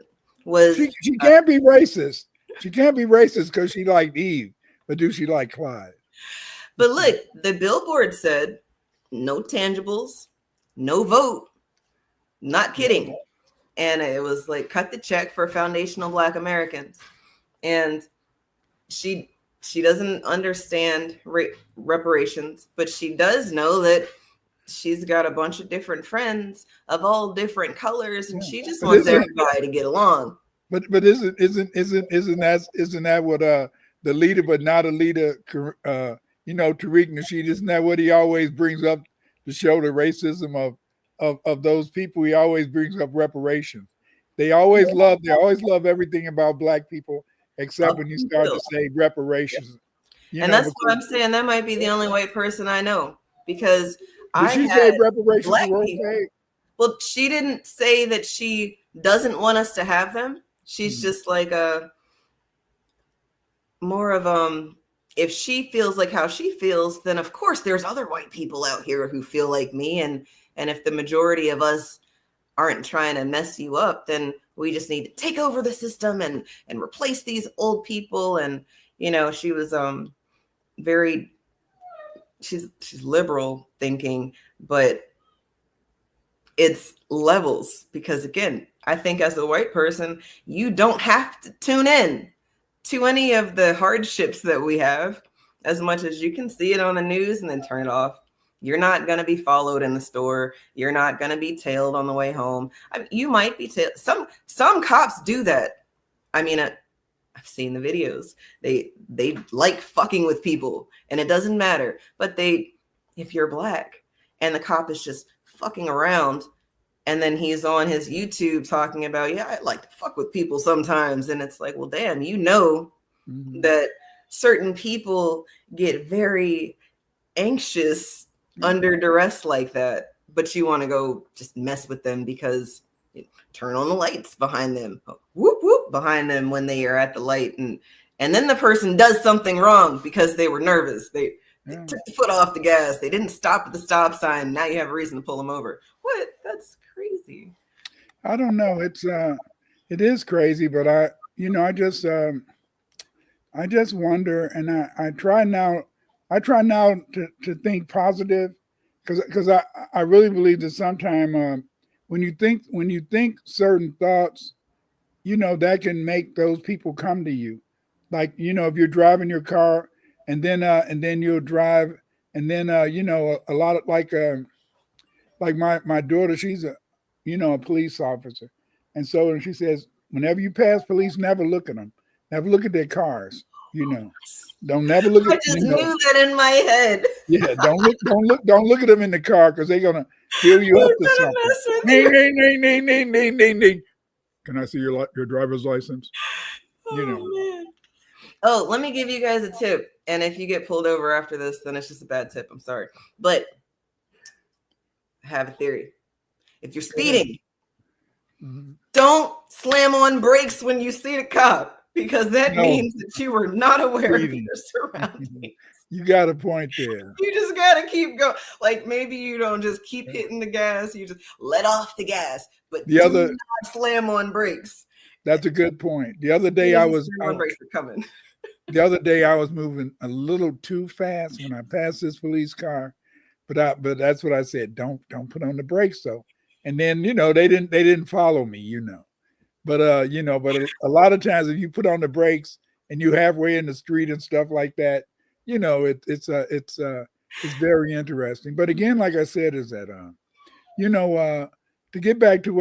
was she can't be racist. She can't be racist because she liked Eve, but do she like Clyde? But look, the billboard said no tangibles, no vote. Not kidding. and it was like, cut the check for foundational Black Americans. And she doesn't understand reparations, but she does know that she's got a bunch of different friends of all different colors, and she just wants everybody to get along. But isn't that what the leader but not a leader, Tariq Nasheed, isn't that what he always brings up to show the racism of those people? He always brings up reparations. They always love everything about Black people except when you start to say reparations. And that's what I'm saying. That might be the only white person I know, because did she say reparations were okay? Well, she didn't say that she doesn't want us to have them. She's just like more of if she feels like how she feels, then of course there's other white people out here who feel like me, and if the majority of us aren't trying to mess you up, then we just need to take over the system and replace these old people. And she was very, she's liberal thinking, but it's levels, because again, I think as a white person, you don't have to tune in to any of the hardships that we have as much as you can see it on the news and then turn it off. You're not going to be followed in the store. You're not going to be tailed on the way home. I mean, you might be tailed. Some cops do that. I mean, I've seen the videos. They like fucking with people, and it doesn't matter. But if you're Black and the cop is just fucking around, and then he's on his YouTube talking about, yeah, I like to fuck with people sometimes. And it's like, well, damn, that certain people get very anxious under duress like that, but you want to go just mess with them because turn on the lights behind them, whoop whoop behind them when they are at the light, and then the person does something wrong because they were nervous. They took the foot off the gas. They didn't stop at the stop sign. Now you have a reason to pull them over. What? That's crazy. I don't know. It is crazy, but I just wonder, and I try now to think positive, because I really believe that sometime when you think certain thoughts, that can make those people come to you. Like, if you're driving your car and then you'll drive, and then a lot of like my daughter, she's a police officer, and so she says, whenever you pass police, never look at them, never look at their cars. Don't never look at. I just knew that in my head. Yeah, don't look at them in the car, because they're gonna fill you up to something. Ding. Can I see your driver's license? Man. Oh, let me give you guys a tip. And if you get pulled over after this, then it's just a bad tip. I'm sorry, but I have a theory. If you're speeding, don't slam on brakes when you see the cop, because that means that you were not aware of your surroundings. You got a point there. You just got to keep going. Like, maybe you don't just keep hitting the gas. You just let off the gas, but do not slam on brakes. That's a good point. The other day brakes are coming. The other day I was moving a little too fast when I passed this police car, but that's what I said. Don't put on the brakes though. And then they didn't follow me. But but a lot of times if you put on the brakes and you halfway in the street and stuff like that, it's very interesting. But again, like I said, is that to get back to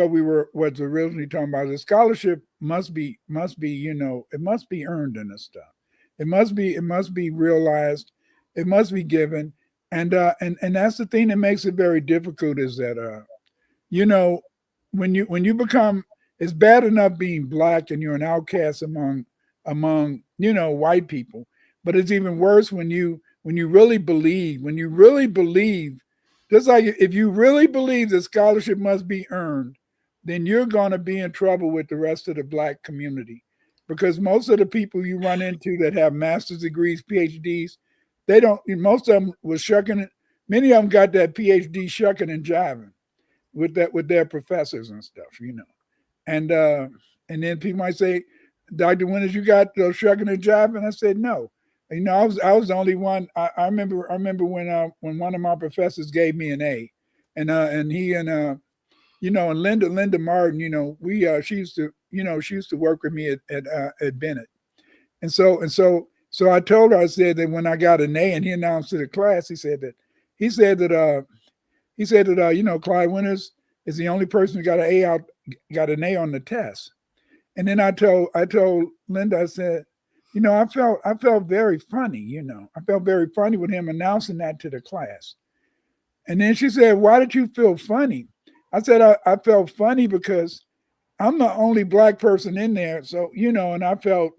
what's originally talking about, the scholarship must be it must be earned in this stuff. It must be realized. It must be given, and that's the thing that makes it very difficult, is that when you become, it's bad enough being Black and you're an outcast among white people, but it's even worse when you really believe, just like if you really believe that scholarship must be earned, then you're going to be in trouble with the rest of the Black community, because most of the people you run into that have master's degrees, PhDs, most of them was shucking it. Many of them got that PhD shucking and jiving with their professors and stuff, and then people might say, Dr. Winters, you got those shucking and jiving? I said, no. I was the only one. I remember when one of my professors gave me an A, and he and and Linda Martin, she used to work with me at Bennett. And so I told her, I said that when I got an A and he announced to the class, he said that Clyde Winters is the only person who got an A on the test. And then I told Linda, I said, I felt very funny, I felt very funny with him announcing that to the class. And then she said, why did you feel funny? I said, I felt funny because I'm the only black person in there. So, and I felt,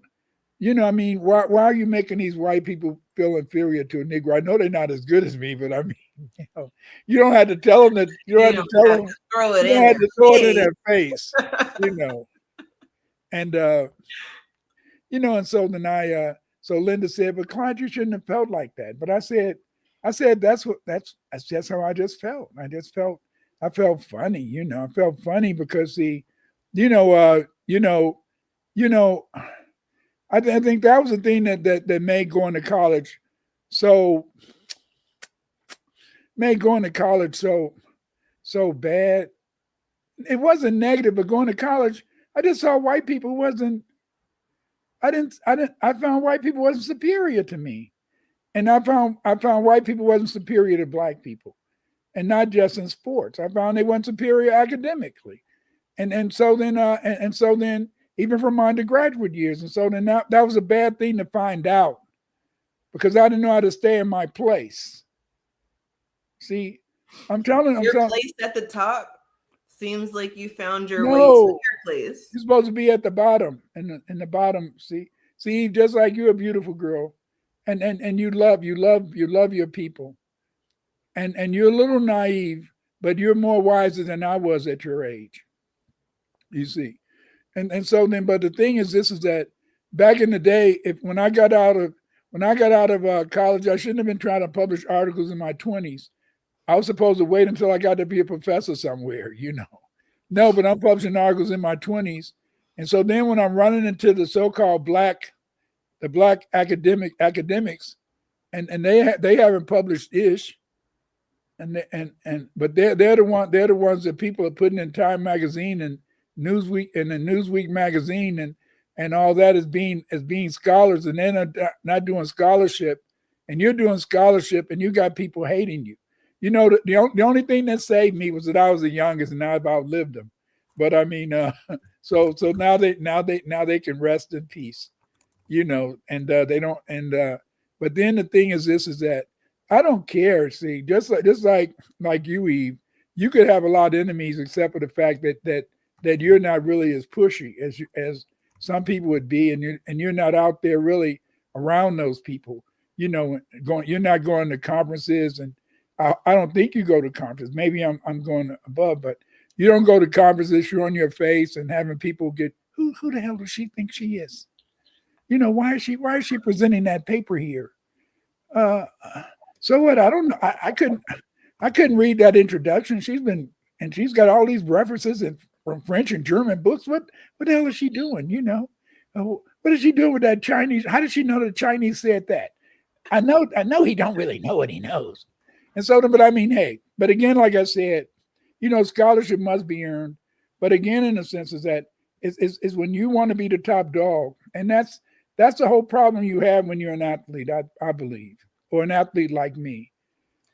why are you making these white people feel inferior to a Negro? I know they're not as good as me, but I mean, you don't have to tell them that, you don't have to tell them, throw it you don't have to throw it in their face, And, and so then so Linda said, but Clyde, you shouldn't have felt like that. But I said, that's how I just felt. I felt funny, I felt funny because I think that was the thing that made going to college so bad. It wasn't negative, but going to college, I just saw white people I found white people wasn't superior to me. And I found white people wasn't superior to black people. And not just in sports. I found they weren't superior academically. And so then even from my undergraduate years. And so then that was a bad thing to find out because I didn't know how to stay in my place. See, your place at the top seems like you found your way to your place. You're supposed to be at the bottom, in the bottom. See, just like you're a beautiful girl, and you love your people, and you're a little naive, but you're more wiser than I was at your age. You see, and so then, but the thing is, this is that back in the day, when I got out of college, I shouldn't have been trying to publish articles in my 20s. I was supposed to wait until I got to be a professor somewhere, No, but I'm publishing articles in my 20s. And so then when I'm running into the so-called black academics, and they haven't published ish, but they're the ones that people are putting in Time magazine and Newsweek and the Newsweek magazine and all that as being scholars, and they're not doing scholarship, and you're doing scholarship, and you got people hating you. The only thing that saved me was that I was the youngest and I've outlived them. But I mean, so now they can rest in peace, and they don't. And but then the thing is this is that I don't care. See, just like you, Eve, you could have a lot of enemies except for the fact that you're not really as pushy as some people would be, and you're not out there really around those people. You're not going to conferences and. I don't think you go to conferences. Maybe I'm going above, but you don't go to conferences. You're on your face and having people get who the hell does she think she is? Why is she presenting that paper here? So what? I don't know. I couldn't read that introduction. She's got all these references from French and German books. What the hell is she doing? What is she doing with that Chinese? How does she know the Chinese said that? I know he don't really know what he knows. And so, but I mean, hey, but again, like I said, scholarship must be earned. But again, in a sense, is that is when you want to be the top dog, and that's the whole problem you have when you're an athlete, I believe, or an athlete like me.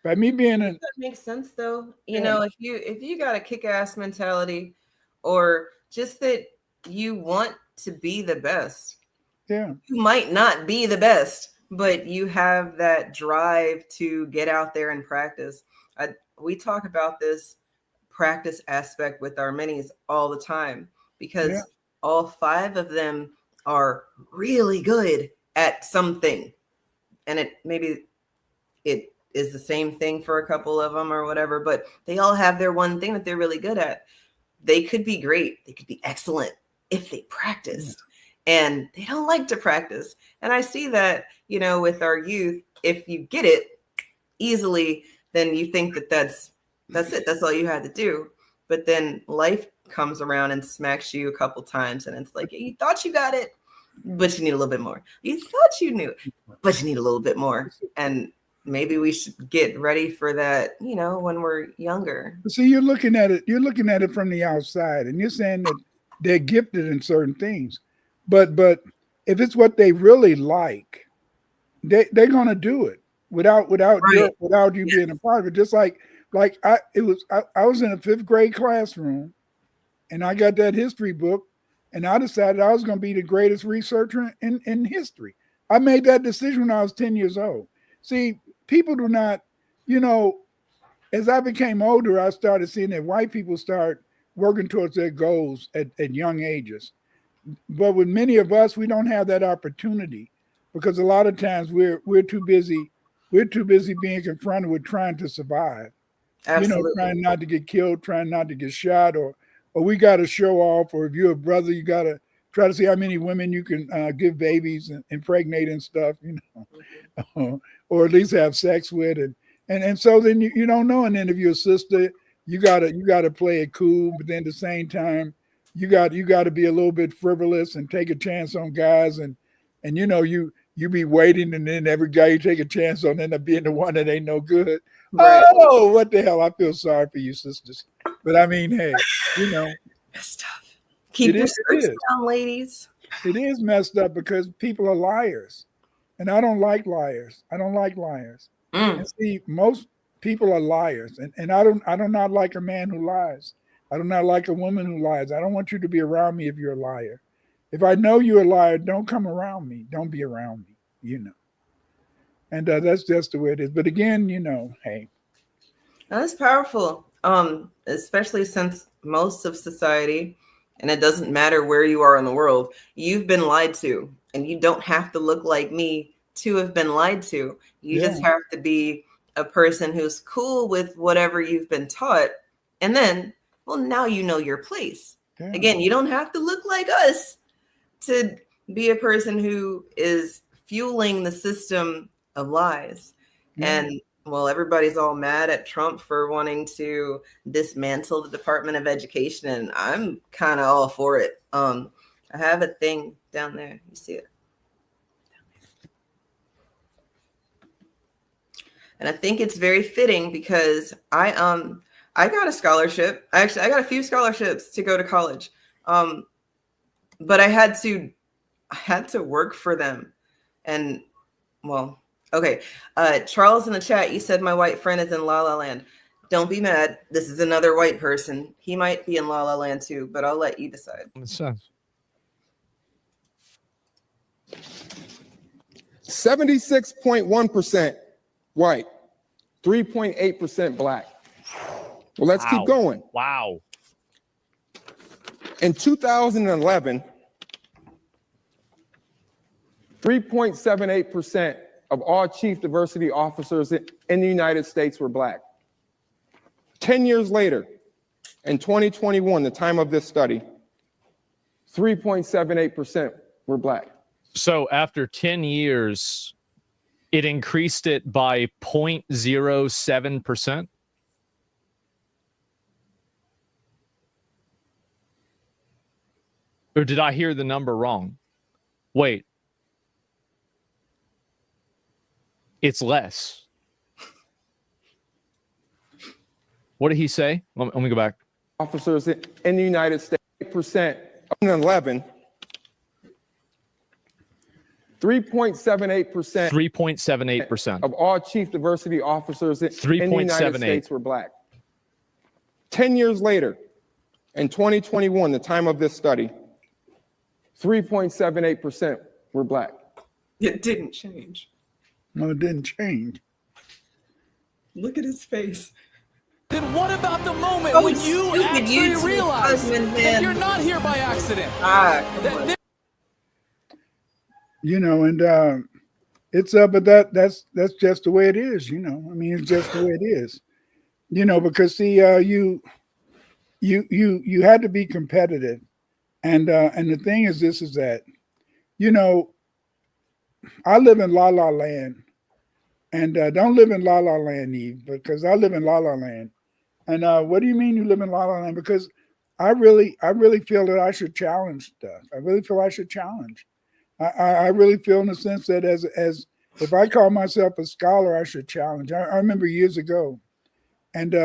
By me being that makes sense, though. If you got a kick-ass mentality, or just that you want to be the best, you might not be the best. But you have that drive to get out there and practice. We talk about this practice aspect with our minis all the time because all 5 of them are really good at something. And maybe it is the same thing for a couple of them or whatever, but they all have their one thing that they're really good at. They could be great. They could be excellent if they practiced. And they don't like to practice. And I see that, with our youth, if you get it easily, then you think that's it. That's all you had to do. But then life comes around and smacks you a couple times. And it's like, you thought you got it, but you need a little bit more. You thought you knew, but you need a little bit more. And maybe we should get ready for that, when we're younger. See, you're looking at it from the outside, and you're saying that they're gifted in certain things, but if it's what they really like, they're gonna do it without Right. without you being a part of it. Just like I was in a 5th grade classroom, and I got that history book, and I decided I was going to be the greatest researcher in history. I made that decision when I was 10 years old. See, people do not, as I became older, I started seeing that white people start working towards their goals at young ages. But with many of us, we don't have that opportunity because a lot of times we're too busy being confronted with trying to survive. Absolutely. Trying not to get killed, trying not to get shot, or we got to show off, or if you're a brother, you got to try to see how many women you can give babies and impregnate and stuff, or at least have sex with, and so then you don't know. And then if you're a sister, you gotta play it cool, but then at the same time, you got to be a little bit frivolous and take a chance on guys, and you be waiting, and then every guy you take a chance on end up being the one that ain't no good. Right. Oh, what the hell! I feel sorry for you, sisters. But I mean, hey, It's tough. Keep your skirts is. down, ladies. It is messed up because people are liars, and I don't like liars. I don't like liars. Mm. And see, most people are liars, and I do not like a man who lies. I do not like a woman who lies. I don't want you to be around me if you're a liar. If I know you're a liar, don't come around me. Don't be around me. And that's just the way it is. But again, hey. That's powerful. Especially since most of society, and it doesn't matter where you are in the world, you've been lied to, and you don't have to look like me to have been lied to. You just have to be a person who's cool with whatever you've been taught, and then, well, now you know your place. Yeah. Again, you don't have to look like us to be a person who is fueling the system of lies. Yeah. And well, everybody's all mad at Trump for wanting to dismantle the Department of Education, and I'm kind of all for it. I have a thing down there. You see it? And I think it's very fitting because I got a scholarship. Actually, I got a few scholarships to go to college. But I had to work for them. And well, okay. Charles in the chat, you said my white friend is in La La Land. Don't be mad. This is another white person. He might be in La La Land too, but I'll let you decide. Makes sense. 76.1% white, 3.8% black. Well, let's keep going. Wow. In 2011, 3.78% of all chief diversity officers in the United States were black. 10 years later, in 2021, the time of this study, 3.78% were black. So after 10 years, it increased it by 0.07%. Or did I hear the number wrong? Wait. It's less. What did he say? Let me go back. Officers in the United States, 8%, 2011, 3.78%. 3.78%. Of all chief diversity officers in the United States were black. 10 years later, in 2021, the time of this study, 3.78% were black. It didn't change. No, it didn't change. Look at his face. Then what about the moment Oh, when you stupid actually YouTube realize husband, that man. you're not here by accident? Come on. And it's but that's just the way it is. I mean, it's just the way it is. Because see, you had to be competitive, and the thing is, this is that, I live in La La Land, and don't live in La La Land, Eve, because I live in La La Land. And what do you mean you live in La La Land? Because I really feel that I should challenge stuff. I really feel I should challenge. I really feel in the sense that as if I call myself a scholar, I should challenge. I remember years ago, and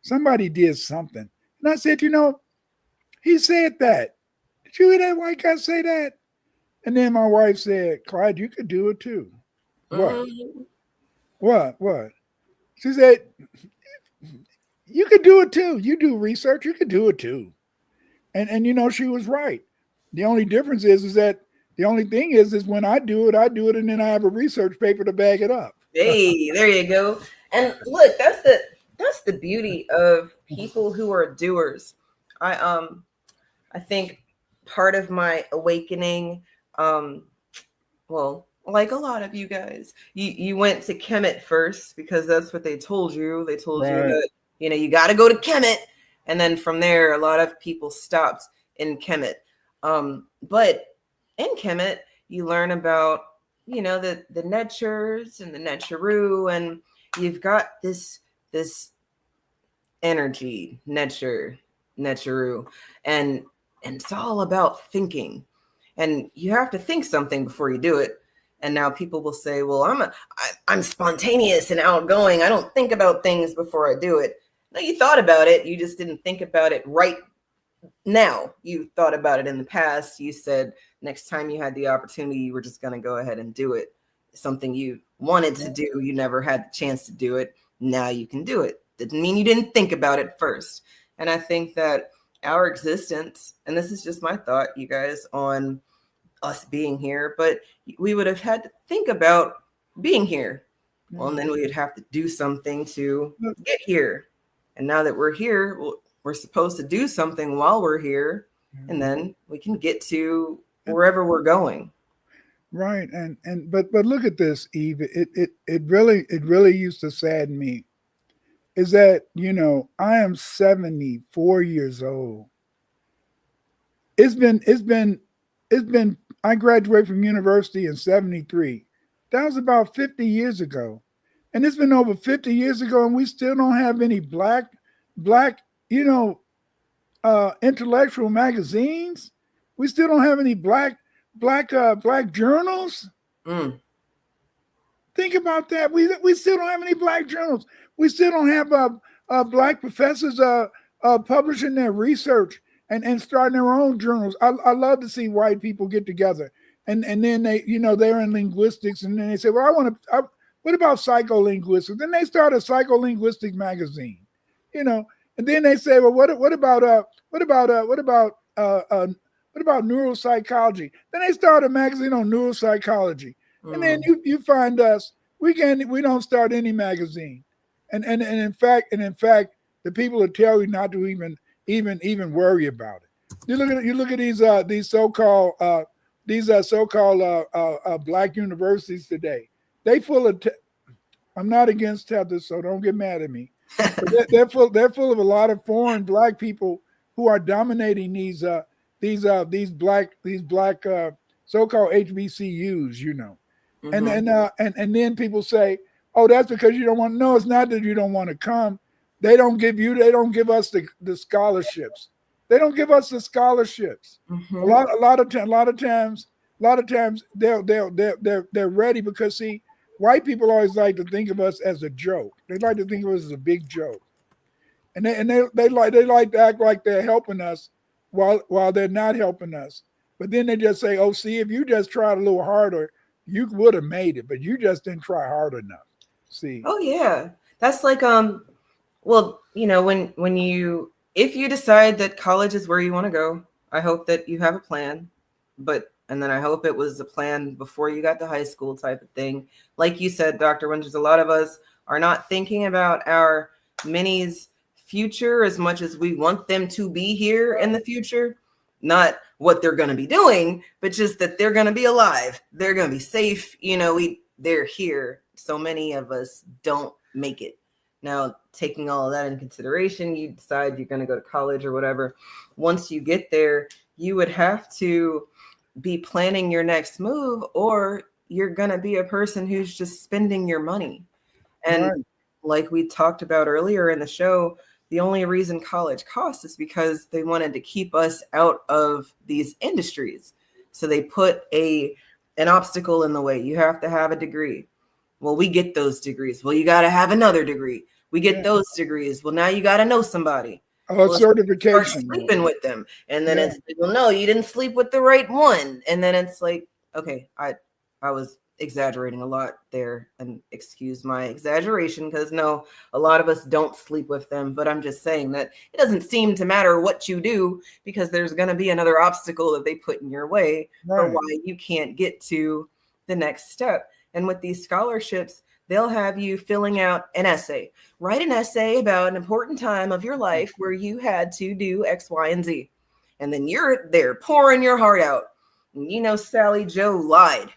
somebody did something, and I said, he said that. Did you hear that white guy say that? And then my wife said, Clyde, you could do it too. What? Mhm. What? She said, you could do it too. You do research, you could do it too. And she was right. The only difference is that the only thing is when I do it, and then I have a research paper to back it up. Hey, there you go. And look, that's the beauty of people who are doers. I think part of my awakening, well, like a lot of you guys, you went to Kemet first because that's what they told you. They told you Right. that you got to go to Kemet, and then from there, a lot of people stopped in Kemet. But in Kemet, you learn about the netures and the neteru, and you've got this energy, neteru, and it's all about thinking, and you have to think something before you do it. And now people will say, well, I'm spontaneous and outgoing, I don't think about things before I do it. No, you thought about it, you just didn't think about it right now. You thought about it in the past. You said next time you had the opportunity, you were just going to go ahead and do it. Something you wanted to do, you never had the chance to do it. Now you can do it. Didn't mean you didn't think about it first. And I think that our existence, and this is just my thought, you guys, on us being here, but we would have had to think about being here. Well, and then we would have to do something to get here. And now that we're here, we're supposed to do something while we're here, and then we can get to wherever we're going. Right. But look at this, Eve. It really used to sadden me. Is that, I am 74 years old. It's been I graduated from university in 73. That was about 50 years ago. And it's been over 50 years ago, and we still don't have any black, intellectual magazines. We still don't have any black journals. Think about that. We still don't have any black journals. We still don't have black professors publishing their research and starting their own journals. I love to see white people get together and then they they're in linguistics, and then they say, well, what about psycholinguistics? Then they start a psycholinguistic magazine, and then they say, well, what about neuropsychology? Then they start a magazine on neuropsychology. And then you find us, we don't start any magazine. And in fact, the people will tell you not to even worry about it. You look at these so-called black universities today. They full of I'm not against tether, so don't get mad at me. But they're full of a lot of foreign black people who are dominating these black so-called HBCUs, And then people say, oh, that's because you don't want. No, it's not that you don't want to come. They don't give us the scholarships. They don't give us the scholarships. A lot of times they're ready, because see, white people always like to think of us as a joke. They like to think of us as a big joke. And they like to act like they're helping us while they're not helping us. But then they just say, oh, see, if you just tried a little harder, you would have made it, but you just didn't try hard enough. See? Oh yeah. That's like well, if you decide that college is where you want to go, I hope that you have a plan. And then I hope it was a plan before you got to high school type of thing. Like you said, Dr. Winters, a lot of us are not thinking about our minis' future as much as we want them to be here in the future. Not what they're going to be doing, but just that they're going to be alive. They're going to be safe. They're here. So many of us don't make it. Now, taking all of that into consideration, you decide you're going to go to college or whatever. Once you get there, you would have to be planning your next move, or you're going to be a person who's just spending your money. And like we talked about earlier in the show, the only reason college costs is because they wanted to keep us out of these industries. So they put a an obstacle in the way. You have to have a degree. Well, we get those degrees. Well, you got to have another degree. We get those degrees. Well, now you got to know somebody. Oh, Well, certification. start sleeping with them, and then Yeah. it's like, well, no, you didn't sleep with the right one, and then it's like, okay, I was exaggerating a lot there, and excuse my exaggeration, because no, a lot of us don't sleep with them, but I'm just saying that it doesn't seem to matter what you do, because there's going to be another obstacle that they put in your way for Right. why you can't get to the next step. And with these scholarships, they'll have you filling out an essay. Write an essay about an important time of your life where you had to do X, Y, and Z. And then you're there pouring your heart out. And you know, Sally Joe lied,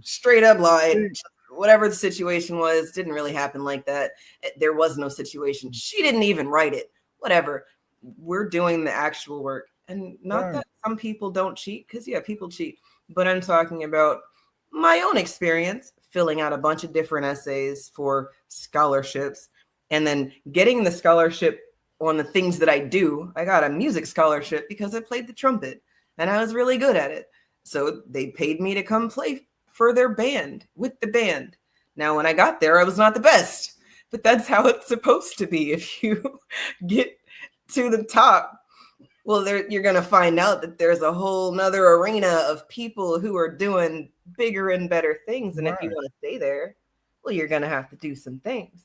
straight up lied. Whatever the situation was, didn't really happen like that. There was no situation. She didn't even write it. Whatever. We're doing the actual work. And not Right. that some people don't cheat, because yeah, people cheat. But I'm talking about my own experience filling out a bunch of different essays for scholarships, and then getting the scholarship on the things that I do. I got a music scholarship because I played the trumpet and I was really good at it. So they paid me to come play for their band, with the band. Now, when I got there, I was not the best, but that's how it's supposed to be. If you get to the top, well, you're going to find out that there's a whole nother arena of people who are doing bigger and better things. And if you Right. want to stay there, well, you're going to have to do some things.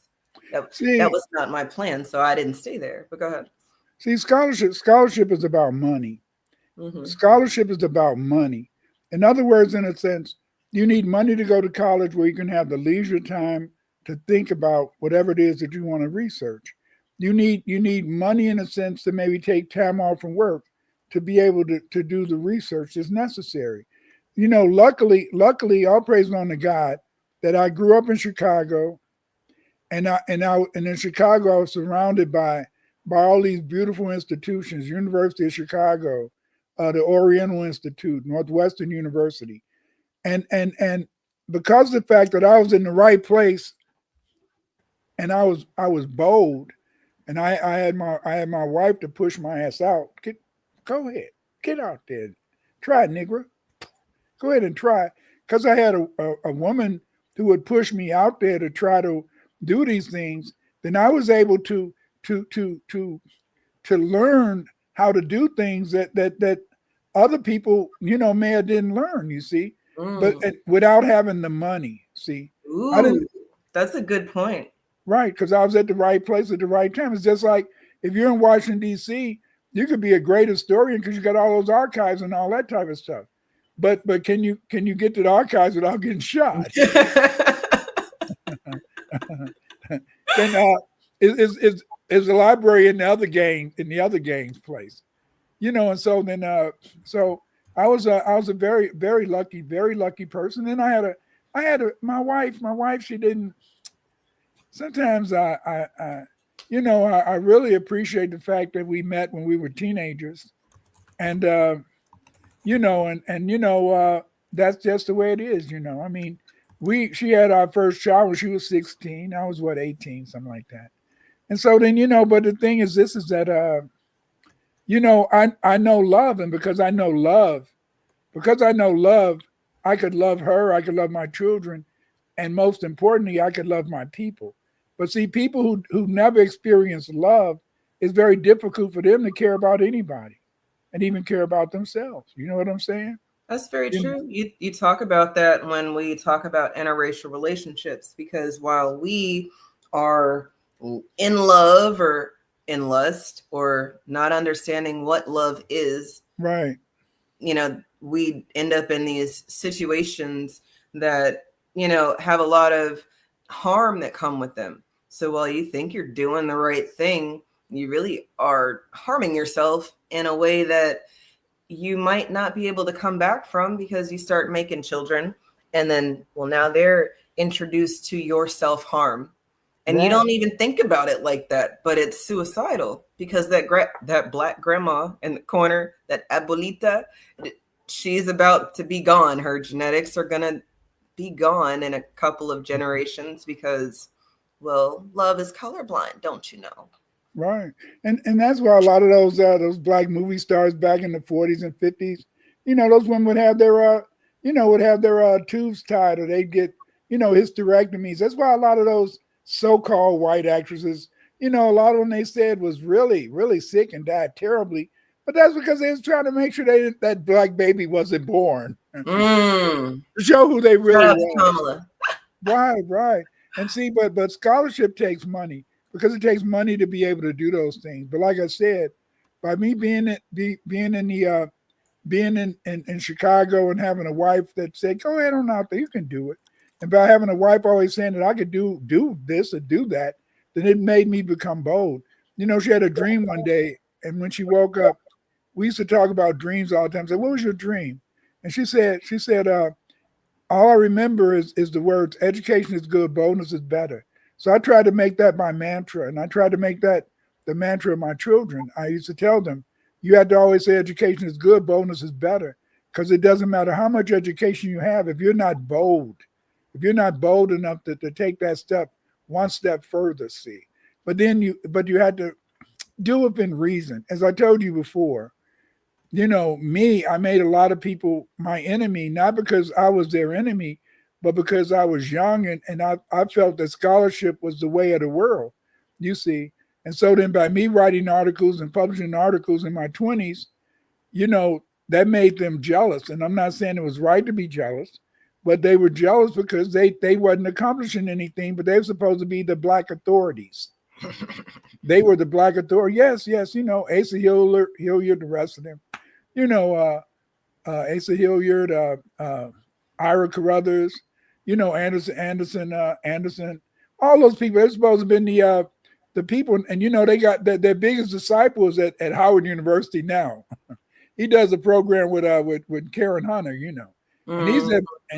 See- That was not my plan, so I didn't stay there. But go ahead. See, scholarship is about money. Mhm. Scholarship is about money. In other words, in a sense, you need money to go to college where you can have the leisure time to think about whatever it is that you want to research. You need money in a sense to maybe take time off from work to be able to do the research that's necessary. You know, luckily, all praise on to God that I grew up in Chicago, and in Chicago I was surrounded by all these beautiful institutions: University of Chicago, the Oriental Institute, Northwestern University, and because of the fact that I was in the right place, and I was bold, and I had my wife to push my ass out. Go ahead, get out there, try it, nigga. Go ahead and try, because I had a woman who would push me out there to try to do these things. Then I was able to learn how to do things that other people, you know, may have didn't learn. You see, but without having the money. See, I didn't. Ooh, that's a good point. Right, because I was at the right place at the right time. It's just like if you're in Washington, D.C., you could be a great historian because you got all those archives and all that type of stuff. But can you get to the archives without getting shot? Then is the library in the other gang's place, you know? And so then so I was a very, very lucky person. And I had my wife, she didn't. Sometimes I you know, I really appreciate the fact that we met when we were teenagers, and you know, and you know, that's just the way it is. You know, I mean, she had our first child when she was 16. I was 18, something like that. And so then, you know, but the thing is, this is that you know, I know love, and because I know love, I could love her, I could love my children, and most importantly, I could love my people. But see, people who never experienced love, it's very difficult for them to care about anybody and even care about themselves. You know what I'm saying? That's very true. You talk about that when we talk about interracial relationships, because while we are in love or in lust or not understanding what love is, right, you know, we end up in these situations that, you know, have a lot of harm that come with them. So while you think you're doing the right thing, you really are harming yourself in a way that you might not be able to come back from, because you start making children, and then, well, now they're introduced to your self-harm, and you don't even think about it like that, but it's suicidal, because that black grandma in the corner, that abuelita, she's about to be gone. Her genetics are gonna be gone in a couple of generations because, well, love is colorblind, don't you know? right. And that's why a lot of those black movie stars back in the 40s and 50s, you know, those women would have would have their tubes tied, or they'd get, hysterectomies. That's why a lot of those so-called white actresses, a lot of them they said was really, really sick and died terribly. But that's because they was trying to make sure that black baby wasn't born. To show who they really Shout out to was. Kamala. Right. And see, but scholarship takes money, because it takes money to be able to do those things. But like I said, by me being in Chicago and having a wife that said, "Go ahead on out there, you can do it," and by having a wife always saying that I could do this or do that, then it made me become bold. She had a dream one day, and when she woke up, we used to talk about dreams all the time. I said, "What was your dream?" And she said, all I remember is the words, "Education is good, boldness is better." So I tried to make that my mantra, and I tried to make that the mantra of my children. I used to tell them, you have to always say education is good, boldness is better, because it doesn't matter how much education you have if you're not bold enough to take that step one step further, see. But you had to do it within reason. As I told you before, I made a lot of people my enemy, not because I was their enemy, but because I was young and I felt that scholarship was the way of the world, you see. And so then by me writing articles and publishing articles in my 20s, that made them jealous. And I'm not saying it was right to be jealous, but they were jealous because they wasn't accomplishing anything, but they were supposed to be the black authorities. They were the black authority. Yes, Asa Hilliard, the rest of them. Asa Hilliard, Ira Carruthers, Anderson, all those people. They're supposed to have been the people, and they got their biggest disciples at Howard University now. He does a program with Karen Hunter, and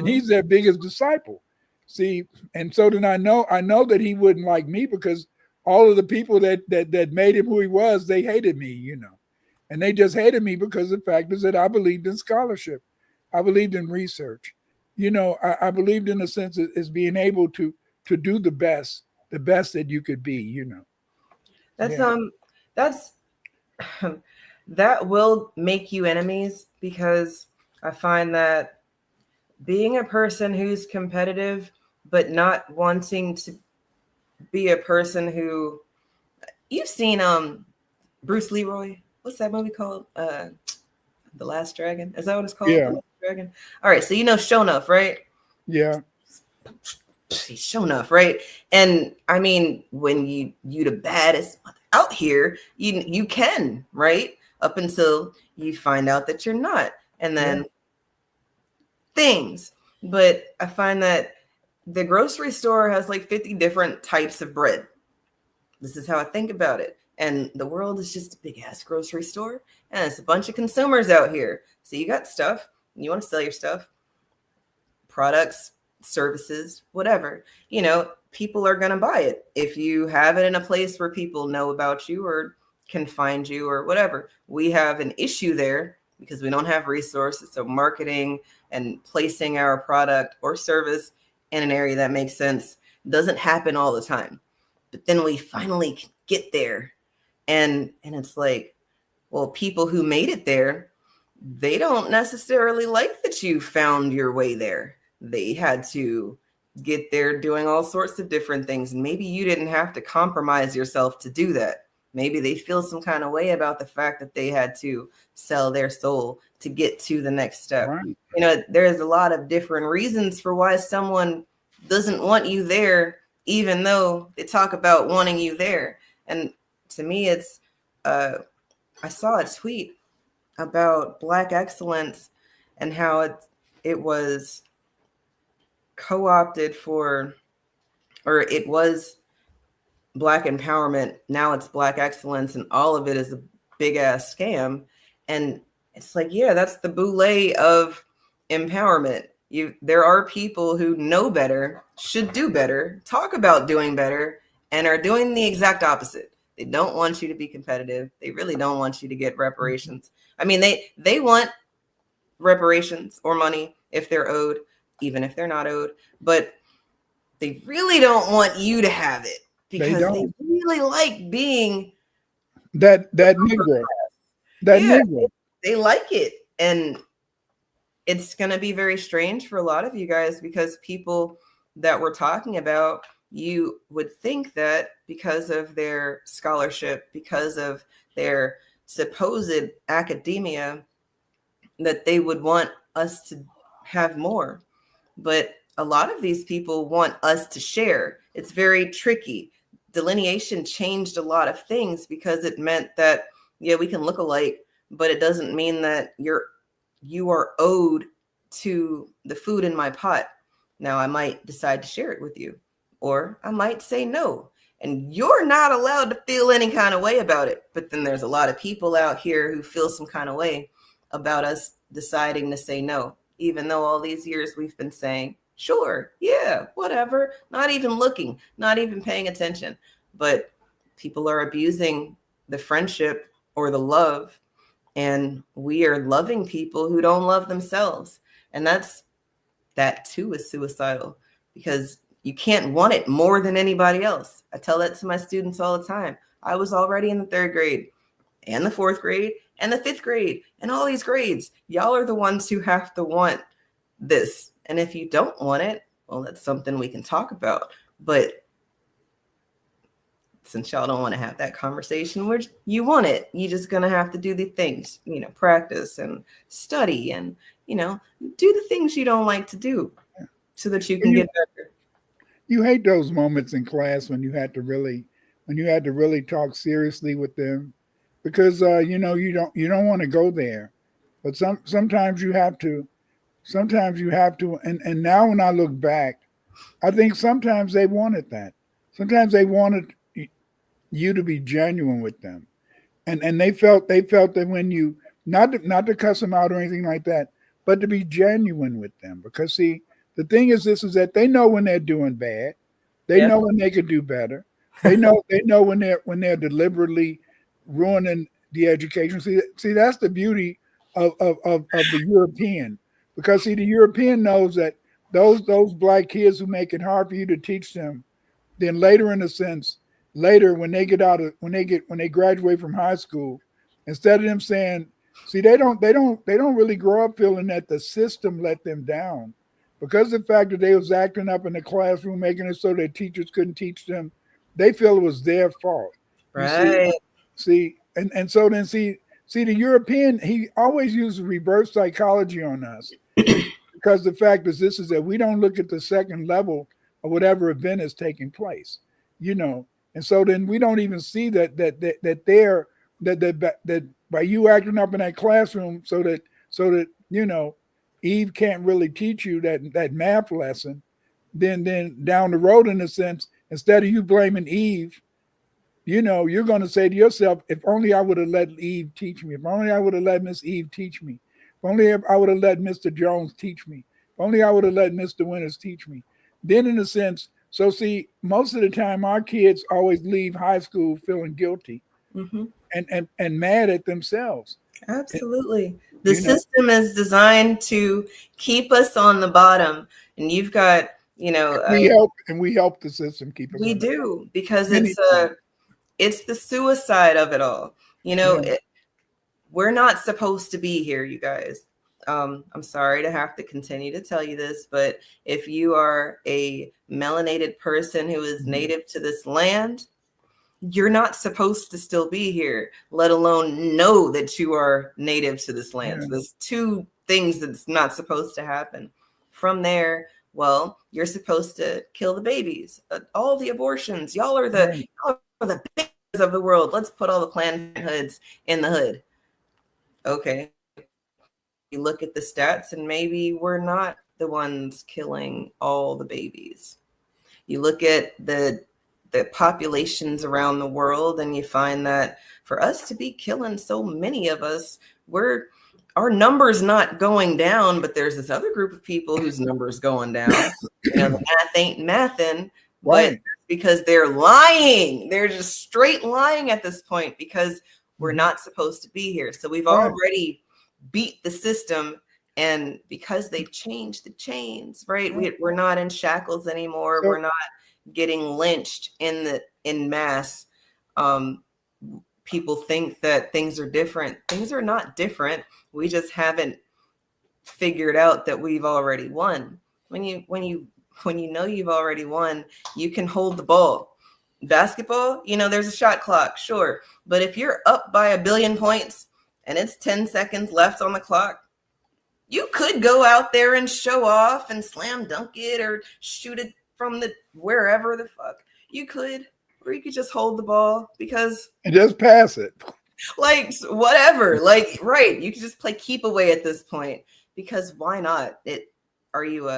he's their biggest disciple. See, and so then I know that he wouldn't like me, because all of the people that made him who he was, they hated me, and they just hated me because the fact is that I believed in scholarship, I believed in research, I believed in a sense as being able to do the best that you could be, That's Yeah. that's that will make you enemies, because I find that being a person who's competitive but not wanting to be a person who, you've seen Bruce Leroy, what's that movie called? The Last Dragon? Is that what it's called? Yeah. The Last Dragon. All right, so Shonuff, right? Yeah. He's Shonuff, right? And I mean, when you the baddest out here, you can, right? Up until you find out that you're not, and then things. But I find that the grocery store has like 50 different types of bread. This is how I think about it. And the world is just a big ass grocery store, and it's a bunch of consumers out here. So you got stuff, you want to sell your stuff, products, services, whatever. People are going to buy it if you have it in a place where people know about you or can find you or whatever. We have an issue there because we don't have resources. So marketing and placing our product or service in an area that makes sense doesn't happen all the time. But then we finally get there, and it's like, well, people who made it there, they don't necessarily like that you found your way there. They had to get there doing all sorts of different things. And maybe you didn't have to compromise yourself to do that. Maybe they feel some kind of way about the fact that they had to sell their soul to get to the next step. Right. There's a lot of different reasons for why someone doesn't want you there, even though they talk about wanting you there. And to me, it's, I saw a tweet about Black excellence and how it was co-opted or it was Black empowerment. Now it's Black excellence, and all of it is a big ass scam. And it's like, yeah, that's the boule of empowerment. There are people who know better, should do better, talk about doing better, and are doing the exact opposite. They don't want you to be competitive. They really don't want you to get reparations. I mean, they want reparations or money if they're owed, even if they're not owed, but they really don't want you to have it, because they really like being that Negro. That Negro. They like it. And it's going to be very strange for a lot of you guys, because people that we're talking about, you would think that because of their scholarship, because of their supposed academia, that they would want us to have more. But a lot of these people want us to share. It's very tricky. Delineation changed a lot of things because it meant that, yeah, we can look alike, but it doesn't mean that you are owed to the food in my pot. Now, I might decide to share it with you, or I might say no. And you're not allowed to feel any kind of way about it. But then there's a lot of people out here who feel some kind of way about us deciding to say no, even though all these years we've been saying, sure, yeah, whatever, not even looking, not even paying attention. But people are abusing the friendship or the love, and we are loving people who don't love themselves. And that too is suicidal, because you can't want it more than anybody else. I tell that to my students all the time. I was already in the 3rd grade and the 4th grade and the 5th grade and all these grades. Y'all are the ones who have to want this. And if you don't want it, well, that's something we can talk about. But since y'all don't want to have that conversation where you want it, you're just going to have to do the things, practice and study and, do the things you don't like to do so that you can get better. You hate those moments in class when you had to really talk seriously with them, because you don't want to go there, but sometimes you have to. And now when I look back, I think sometimes they wanted that. Sometimes they wanted you to be genuine with them, and they felt that when you not to cuss them out or anything like that, but to be genuine with them. Because see, the thing is that they know when they're doing bad, they know when they could do better, they know when they're deliberately ruining the education. See, that's the beauty of the European, because see, the European knows that those black kids who make it hard for you to teach them, then later when they graduate from high school, instead of them saying, see, they don't really grow up feeling that the system let them down, because of the fact that they was acting up in the classroom, making it so that teachers couldn't teach them. They feel it was their fault. Right. See, so then see the European, he always uses reverse psychology on us, because the fact is that we don't look at the second level of whatever event is taking place, and so then we don't even see that by you acting up in that classroom, so that Eve can't really teach you that math lesson. Then down the road, in a sense, instead of you blaming Eve, you're going to say to yourself, if only I would have let Eve teach me. If only I would have let Miss Eve teach me. If only I would have let Mr. Jones teach me. If only I would have let Mr. Winters teach me. Then, in a sense, so see, most of the time, our kids always leave high school feeling guilty and mad at themselves. Absolutely. The system is designed to keep us on the bottom, and you've got, we help the system keep us. We on the do, bottom. because it's the suicide of it all. We're not supposed to be here, you guys. I'm sorry to have to continue to tell you this, but if you are a melanated person who is native to this land, you're not supposed to still be here, let alone know that you are native to this land. So there's 2 things that's not supposed to happen. From there, well, you're supposed to kill the babies, all the abortions. Y'all are the babies of the world. Let's put all the Planned Hoods in the hood. Okay. You look at the stats, and maybe we're not the ones killing all the babies. You look at the populations around the world, and you find that for us to be killing so many of us, our numbers not going down, but there's this other group of people whose numbers going down. The math ain't mathin', but because they're lying. They're just straight lying at this point, because we're not supposed to be here. So we've already beat the system, and because they changed the chains, right? We're not in shackles anymore. We're not getting lynched in mass. People think that things are different. Things are not different. We just haven't figured out that we've already won. When you know you've already won, you can hold the ball. Basketball, there's a shot clock, sure. But if you're up by 1 billion points and it's 10 seconds left on the clock, you could go out there and show off and slam dunk it or shoot it from the wherever the fuck you could, or you could just hold the ball because and just pass it. Like whatever, like right. You could just play keep away at this point because why not? Are you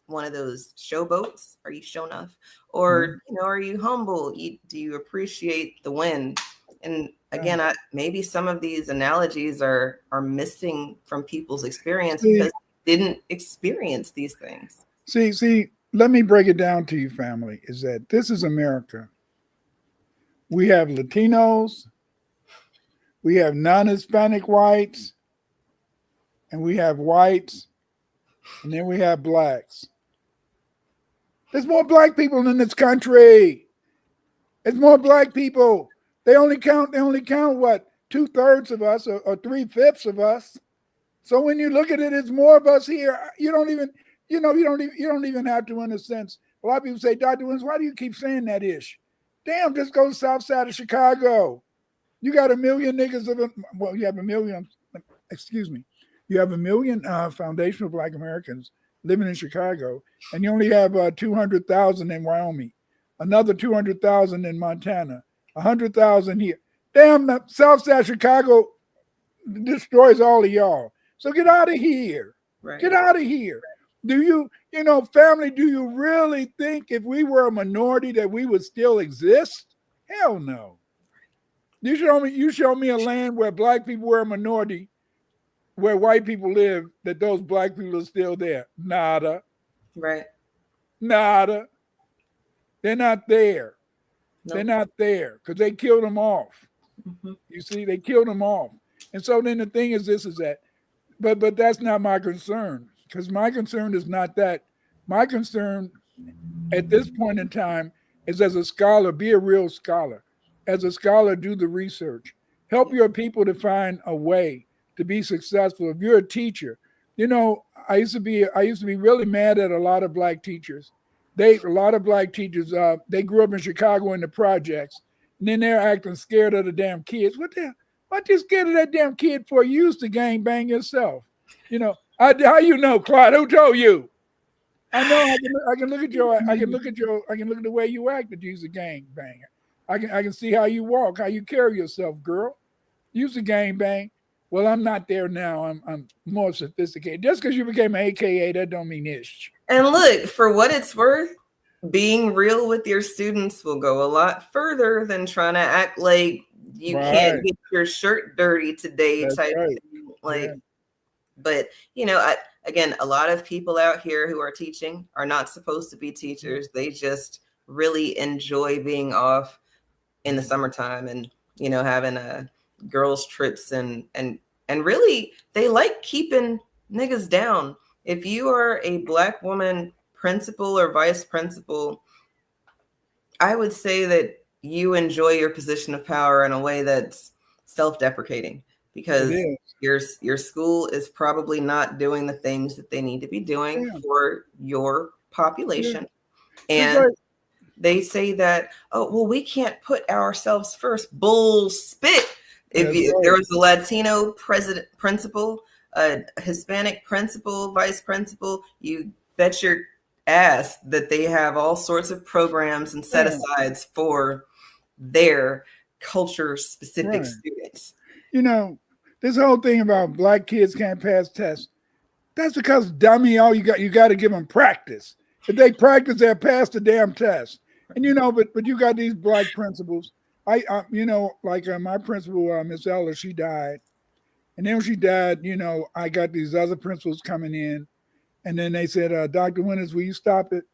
one of those showboats? Are you show enough? Or are you humble? Do you appreciate the win? And again, maybe some of these analogies are missing from people's experience because they didn't experience these things. See, let me break it down to you, family, is that this is America. We have Latinos, we have non-Hispanic whites, and we have whites, and then we have blacks. There's more black people in this country. There's more black people. They only count what, 2/3 of us or 3/5 of us. So when you look at it, it's more of us here. You don't even have to, in a sense. A lot of people say, Dr. Wins, why do you keep saying that ish? Damn, just go to the south side of Chicago. You got 1 million niggas you have 1 million, you have 1 million foundational Black Americans living in Chicago, and you only have 200,000 in Wyoming, another 200,000 in Montana, 100,000 here. Damn, the south side of Chicago destroys all of y'all. So get out of here. Right. Get out of here. Do you, family, do you really think if we were a minority that we would still exist? Hell no. You show me a land where black people were a minority, where white people live, that those black people are still there. Nada. Right. Nada. They're not there. Nope. They're not there because they killed them off. Mm-hmm. You see, they killed them off. And so then the thing is but that's not my concern, because my concern is not that. My concern at this point in time is, as a scholar, be a real scholar. As a scholar, do the research. Help your people to find a way to be successful. If you're a teacher, I used to be really mad at a lot of black teachers. They grew up in Chicago in the projects, and then they're acting scared of the damn kids. What you scared of that damn kid for? You used to gang bang yourself. How you know, Clyde? Who told you? I know. I can look at the way you act that you's a gang banger. I can see how you walk, how you carry yourself, girl. You's a gang bang. Well, I'm not there now. I'm more sophisticated. Just because you became an AKA, that don't mean ish. And look, for what it's worth, being real with your students will go a lot further than trying to act like you can't get your shirt dirty today. That's type right. of thing. But again, a lot of people out here who are teaching are not supposed to be teachers. They just really enjoy being off in the summertime and having girls trips and really they like keeping niggas down. If you are a black woman principal or vice principal, I would say that you enjoy your position of power in a way that's self-deprecating, because your school is probably not doing the things that they need to be doing for your population. And they say that, we can't put ourselves first. Bull spit. If there was a Latino principal, a Hispanic principal, vice principal, you bet your ass that they have all sorts of programs and set-asides for their culture-specific students. This whole thing about black kids can't pass tests, that's because, dummy, you got to give them practice. If they practice, they'll pass the damn test. And but you got these black principals. My principal, Miss Ella, she died. And then when she died, I got these other principals coming in. And then they said, Dr. Winters, will you stop it?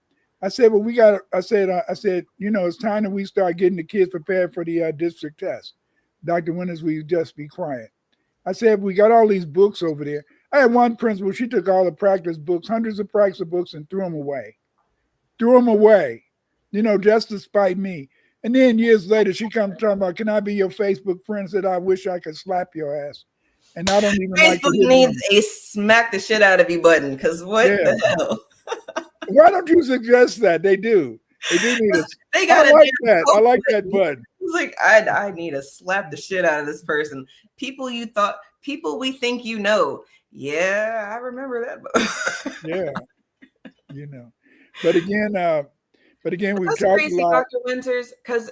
I said, well, it's time that we start getting the kids prepared for the district test. Dr. Winters, will you just be quiet? I said, we got all these books over there. I had one principal, she took all the practice books, hundreds of practice books, and threw them away. Just to spite me. And then years later, she comes talking about, can I be your Facebook friend? Said, I wish I could slap your ass. and I don't even like to Facebook hit needs them. a smack the shit out of you button, because what Yeah. the hell? Why don't you suggest that? They do. They do need a. They got I a like damn that. I poke like that button. It's like I need to slap the shit out of this person. People we think you know. Yeah, I remember that. Yeah, you know. But again, we've That's talked a crazy, lot. Dr. Winters, because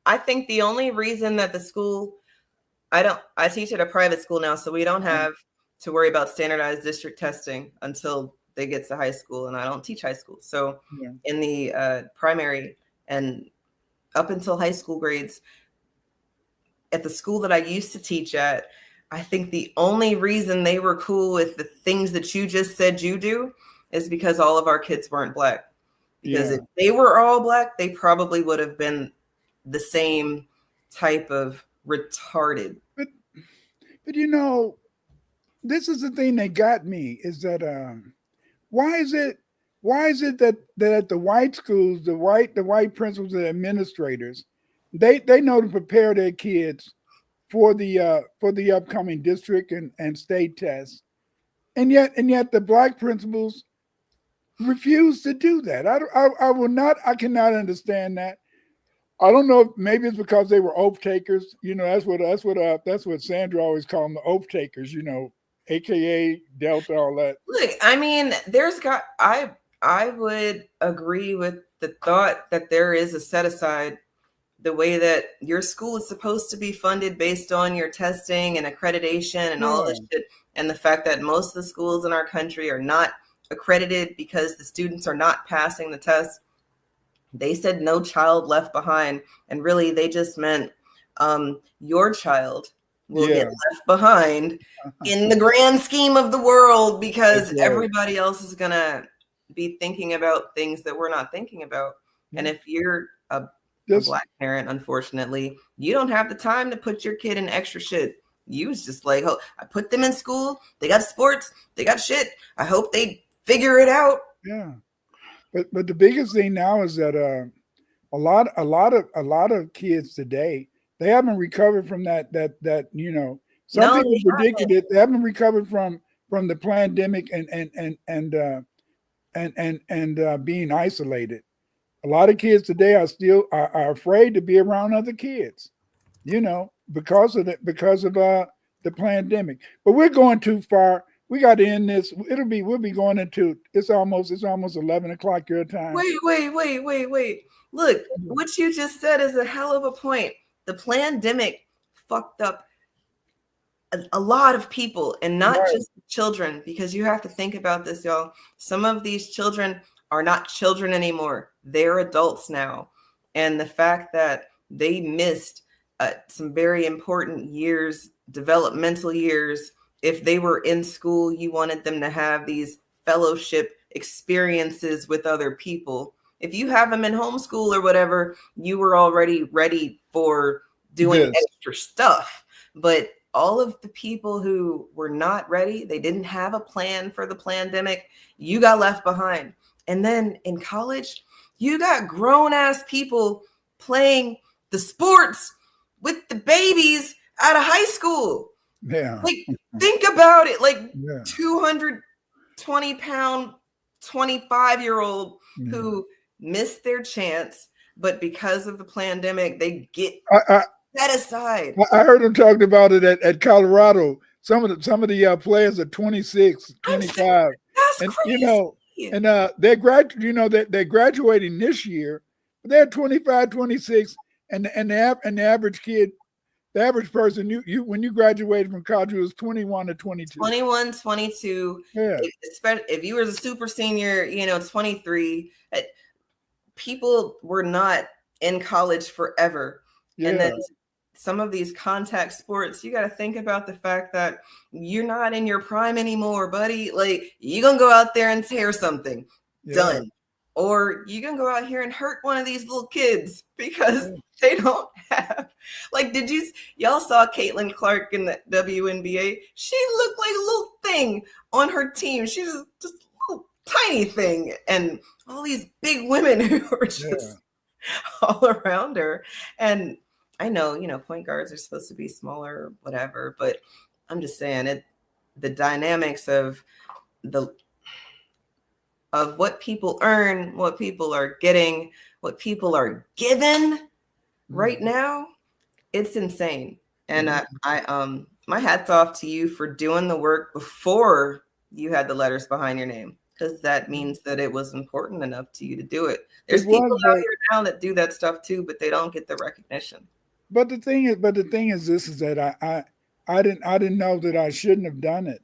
I think the only reason that the school, I teach at a private school now, so we don't have to worry about standardized district testing until they get to high school, and I don't teach high school. So Yeah. in the primary and up until high school grades, at the school that I used to teach at, I think the only reason they were cool with the things that you just said you do is because all of our kids weren't Black. Because Yeah. if they were all Black, they probably would have been the same type of retarded. But you know, this is the thing that got me is that why is it that at the white schools, the white principals and administrators, they know to prepare their kids for the upcoming district and state tests, and yet the Black principals refuse to do that. I cannot understand that. I don't know if maybe it's because they were oath takers. You know, that's what Sandra always called them, the oath takers, you know, AKA Delta, all that. Look, I mean, I would agree with the thought that there is a set aside, the way that your school is supposed to be funded based on your testing and accreditation and all this shit. And the fact that most of the schools in our country are not accredited because the students are not passing the test. They said no child left behind. And really, they just meant your child will get left behind in the grand scheme of the world, because everybody else is going to be thinking about things that we're not thinking about. And if you're a Black parent, unfortunately, you don't have the time to put your kid in extra shit. You was just like, oh, I put them in school. They got sports. They got shit. I hope they figure it out. Yeah. But the biggest thing now is that a lot of kids today, they haven't recovered from that you know, some people predicted it. They haven't recovered from the pandemic and being isolated. A lot of kids today are afraid to be around other kids, you know, because of the pandemic. But we're going too far. We got to end this. We'll be going into it's almost 11 o'clock your time. Wait. Look, what you just said is a hell of a point. The pandemic fucked up a lot of people, and not just children, because you have to think about this, y'all. Some of these children are not children anymore. They're adults now. And the fact that they missed some very important years, developmental years. If they were in school, you wanted them to have these fellowship experiences with other people. If you have them in homeschool or whatever, you were already ready for doing extra stuff. But all of the people who were not ready, they didn't have a plan for the pandemic, you got left behind. And then in college, you got grown ass people playing the sports with the babies out of high school. Yeah. Like, think about it. Like 220-pound, 25-year-old who missed their chance, but because of the pandemic, they get set aside. I heard them talking about it at Colorado. Some of the players are 26, 25. That's and, crazy. You know, and they're graduating this year. But they're 25, 26, and the average kid, the average person, you when you graduated from college, it was 21 to 22. 21, 22. Yeah. If you were a super senior, 23. People were not in college forever. Yeah. And then some of these contact sports, you got to think about the fact that you're not in your prime anymore, buddy. Like, you're going to go out there and tear something. Done. Or you can go out here and hurt one of these little kids because they don't have, like, y'all saw Caitlin Clark in the WNBA? She looked like a little thing on her team. She's just a little tiny thing. And all these big women who were just all around her. And I know, point guards are supposed to be smaller or whatever, but I'm just saying it, the dynamics of what people earn, what people are getting, what people are given right now, it's insane. And I my hat's off to you for doing the work before you had the letters behind your name, because that means that it was important enough to you to do it. There's people out here now that do that stuff too, but they don't get the recognition. But the thing is this is that I didn't know that I shouldn't have done it.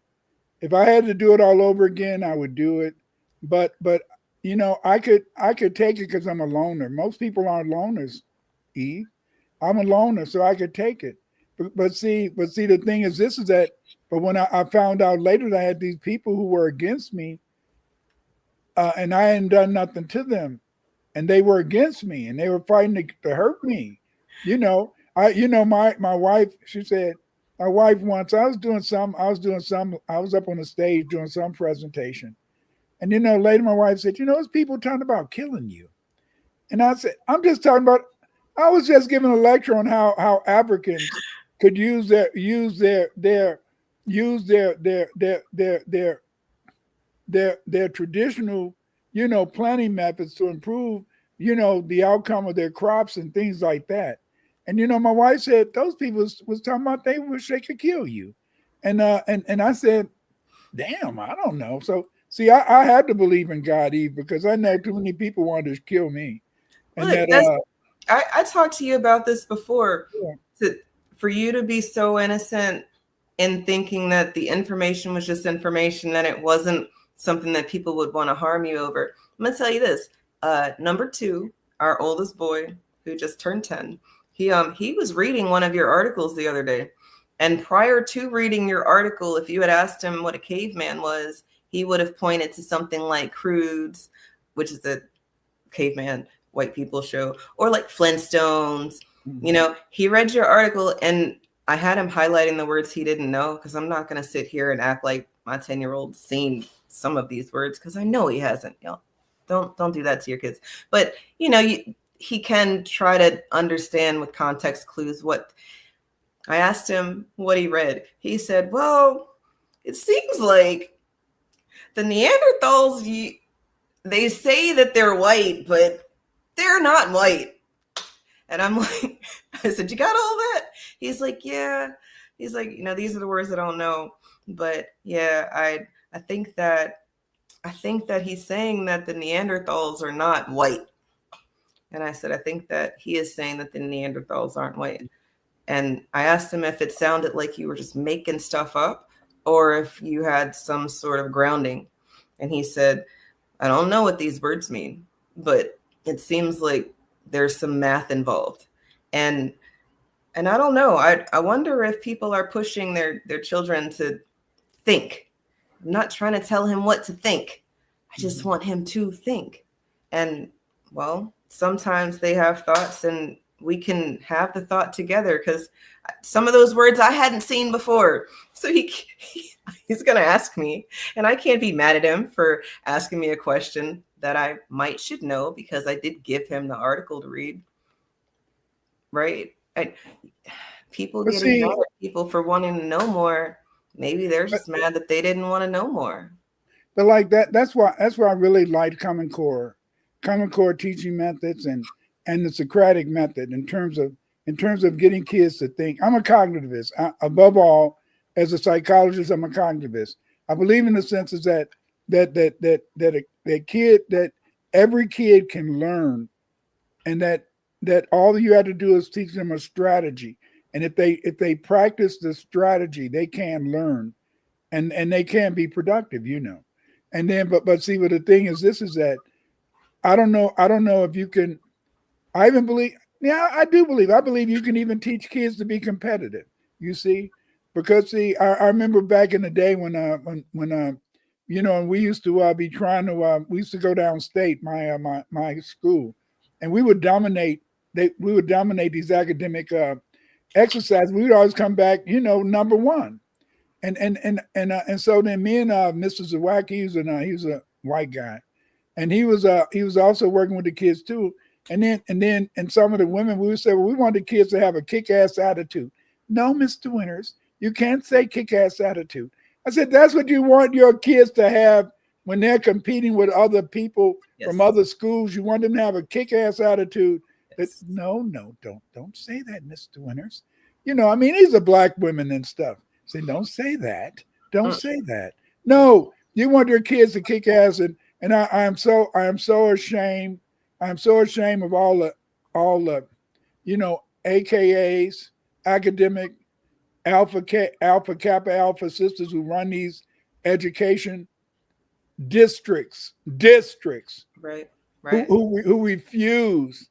If I had to do it all over again, I would do it. But you know, I could take it because I'm a loner. Most people aren't loners, Eve. I'm a loner, so I could take it. But see, the thing is this is that. But when I found out later that I had these people who were against me, and I hadn't done nothing to them, and they were against me, and they were fighting to hurt me. You know, my wife. She said, my wife once. I was up on the stage doing some presentation, and you know, later my wife said, you know, there's people talking about killing you, and I said, I'm just talking about. I was just giving a lecture on how Africans could use their traditional, you know, planting methods to improve, you know, the outcome of their crops and things like that. And you know, my wife said those people was talking about they wish they could kill you, and I said, damn, I don't know. So see, I had to believe in God, Eve, because I know too many people wanted to kill me, and Look, I talked to you about this before. Yeah. For you to be so innocent in thinking that the information was just information, that it wasn't something that people would want to harm you over. I'm gonna tell you this. Number 2, our oldest boy, who just turned 10, he was reading one of your articles the other day. And prior to reading your article, if you had asked him what a caveman was, he would have pointed to something like Croods, which is a caveman white people show, or like Flintstones. You know, he read your article, and I had him highlighting the words he didn't know, because I'm not going to sit here and act like my 10-year-old's seen some of these words, because I know he hasn't. You know, don't do that to your kids. But you know, he can try to understand with context clues what. I asked him what he read. He said, well, it seems like the Neanderthals, they say that they're white, but they're not white. And I'm like, I said, you got all that? He's like, yeah. He's like, you know, these are the words I don't know. But yeah, I think that he's saying that the Neanderthals are not white. And I said, I think that he is saying that the Neanderthals aren't white. And I asked him if it sounded like you were just making stuff up, or if you had some sort of grounding. And he said, I don't know what these words mean, but it seems like there's some math involved. And I don't know. I wonder if people are pushing their children to think. I'm not trying to tell him what to think. I just want him to think. And well, sometimes they have thoughts, and we can have the thought together, because some of those words I hadn't seen before. So he's going to ask me, and I can't be mad at him for asking me a question that I should know, because I did give him the article to read. Right? People getting mad at people for wanting to know more. Maybe they're just mad that they didn't want to know more. But like that's why I really liked Common Core teaching methods and the Socratic method in terms of getting kids to think. I'm a cognitivist. Above all, as a psychologist, I'm a cognitivist. I believe in the senses that every kid can learn, and that all you have to do is teach them a strategy. And if they practice the strategy, they can learn, and they can be productive, you know. And then but see, what the thing is, this is that I don't know if you can. I believe you can even teach kids to be competitive. You see, because see, I remember back in the day when you know, and we used to be trying to we used to go downstate my school, and we would dominate. We would dominate these academic exercises. We would always come back, you know, number one. And so then me and Mr. Zawacki, he was a white guy, and he was also working with the kids too. And then some of the women, we would say, well, we want the kids to have a kick-ass attitude. No, Mr. Winters, You can't say kick-ass attitude. I said, that's what you want your kids to have when they're competing with other people from other schools. You want them to have a kick-ass attitude. That no, don't say that, Mr. Winters. You know, I mean, these are black women and stuff. Say, don't say that. Don't say that. No, you want your kids to kick ass, and I am so ashamed. I'm so ashamed of all the AKAs, academic alpha kappa alpha sisters who run these education districts, Right. who refuse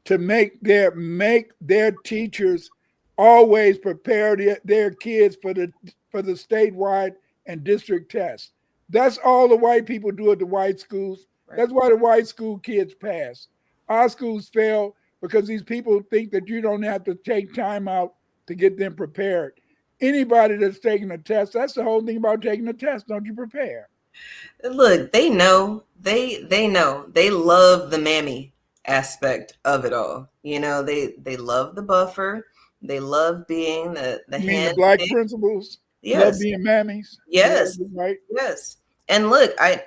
to make their teachers always prepare their kids for the statewide and district tests. That's all the white people do at the white schools. Right. That's why the white school kids pass. Our schools fail because these people think that you don't have to take time out to get them prepared. Anybody that's taking a test, that's the whole thing about taking a test. Don't you prepare? Look, they know. They know. They love the mammy aspect of it all. You know, they love the buffer. They love being the you mean the black principals? Yes. Love being mammies? Yes. Yeah, right. Yes. And look, I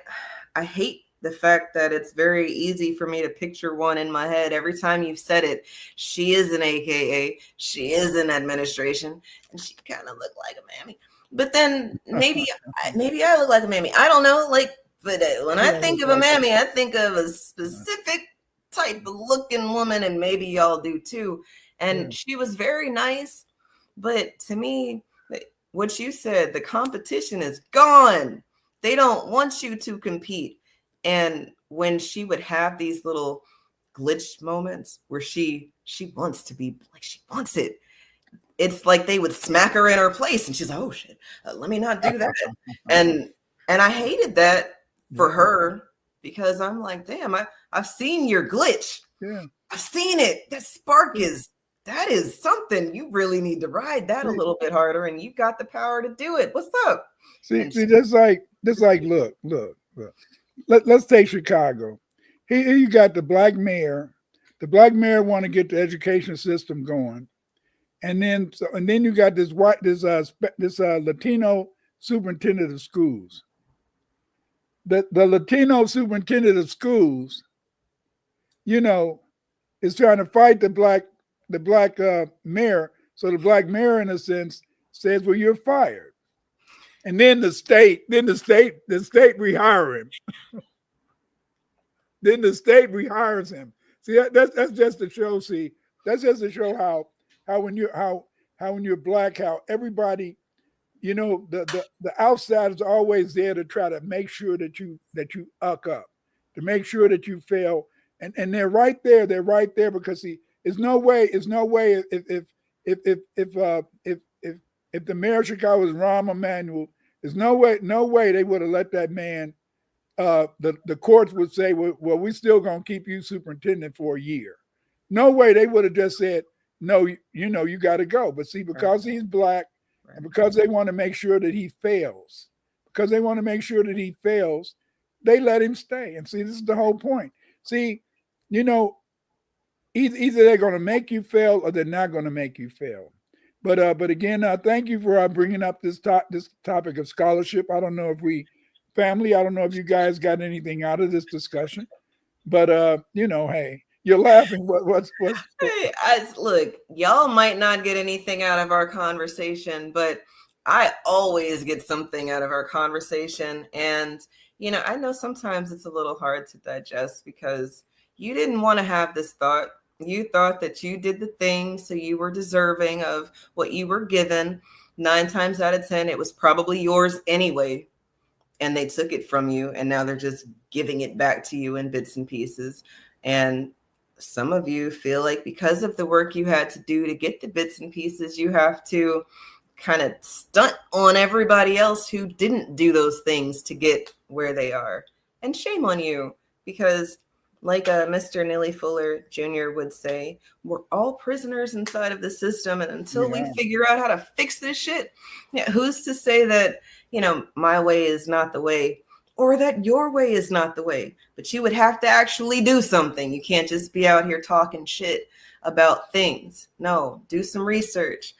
hate the fact that it's very easy for me to picture one in my head every time you've said it. She is an AKA. She is in administration, and she kind of looked like a mammy. But then maybe I look like a mammy. I don't know. Like, but when I think of a mammy, I think of a specific type of looking woman, and maybe y'all do too. And she was very nice, but to me, what you said, the competition is gone. They don't want you to compete. And when she would have these little glitch moments where she wants to be like, she wants it, it's like they would smack her in her place, and she's like, oh shit, let me not do that. And I hated that for her, because I'm like, damn, I've seen your glitch. Yeah, I've seen it. That spark that is something. You really need to ride that a little bit harder, and you got the power to do it. What's up? See, just like look. Let's take Chicago. Here you got the black mayor. The black mayor want to get the education system going, and then you got this Latino superintendent of schools. The Latino superintendent of schools, you know, is trying to fight the black mayor. So the black mayor, in a sense, says, "Well, you're fired," and then the state rehire him. Then the state rehires him. See, that's just to show. See, that's just to show how when you're black, how everybody, you know, the outsiders are always there to try to make sure that you uck up, to make sure that you fail, and they're right there. They're right there because see, there's no way if the mayor of Chicago was Rahm Emanuel, there's no way they would have let that man. The courts would say, well, we're still going to keep you superintendent for a year. No way. They would have just said, no, you got to go. But see, because he's black, and because they want to make sure that he fails, they let him stay. And see, this is the whole point. See, you know, either they're going to make you fail or they're not going to make you fail. But again, thank you for bringing up this topic of scholarship. I don't know if you guys got anything out of this discussion, but you know, hey, you're laughing. What's Hey, look, y'all might not get anything out of our conversation, but I always get something out of our conversation. And you know, I know sometimes it's a little hard to digest because you didn't want to have this thought. You thought that you did the thing, so you were deserving of what you were given. 9 times out of 10, it was probably yours anyway. And they took it from you, and now they're just giving it back to you in bits and pieces. And some of you feel like because of the work you had to do to get the bits and pieces, you have to kind of stunt on everybody else who didn't do those things to get where they are. And shame on you, because like Mr. Neely Fuller Jr. would say, we're all prisoners inside of the system. And until we figure out how to fix this shit, who's to say that, you know, my way is not the way, or that your way is not the way? But you would have to actually do something. You can't just be out here talking shit about things. No, do some research.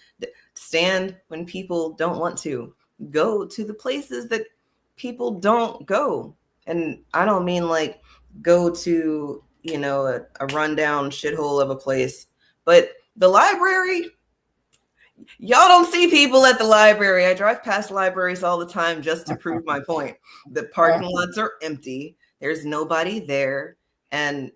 stand when people don't want to. Go to the places that people don't go. And I don't mean like go to, you know, a rundown shithole of a place, but the library. Y'all don't see people at the library. I drive past libraries all the time just to prove my point. The parking lots are empty. There's nobody there. And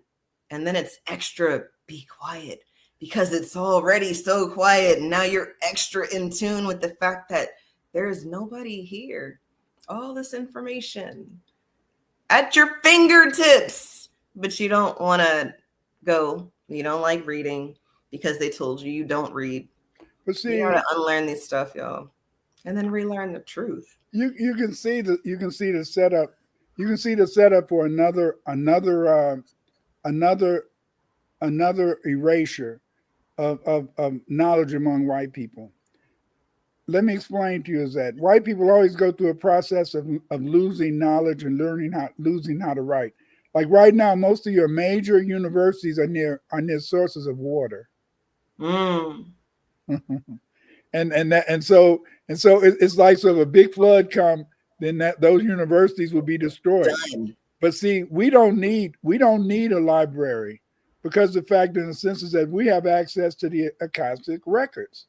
then it's extra be quiet because it's already so quiet. And now you're extra in tune with the fact that there's nobody here. All this information at your fingertips, but you don't want to go. You don't like reading because they told you you don't read. But see, You gotta unlearn this stuff, y'all, and then relearn the truth. you can see the setup. You can see the setup for another erasure of knowledge among white people. Let me explain to you is that white people always go through a process of losing knowledge and losing how to write. Like right now, most of your major universities are near sources of water. Mm. and so it's like, so if a big flood come, then those universities will be destroyed. Done. But see, we don't need a library, because the fact in the sense is that we have access to the Akashic records,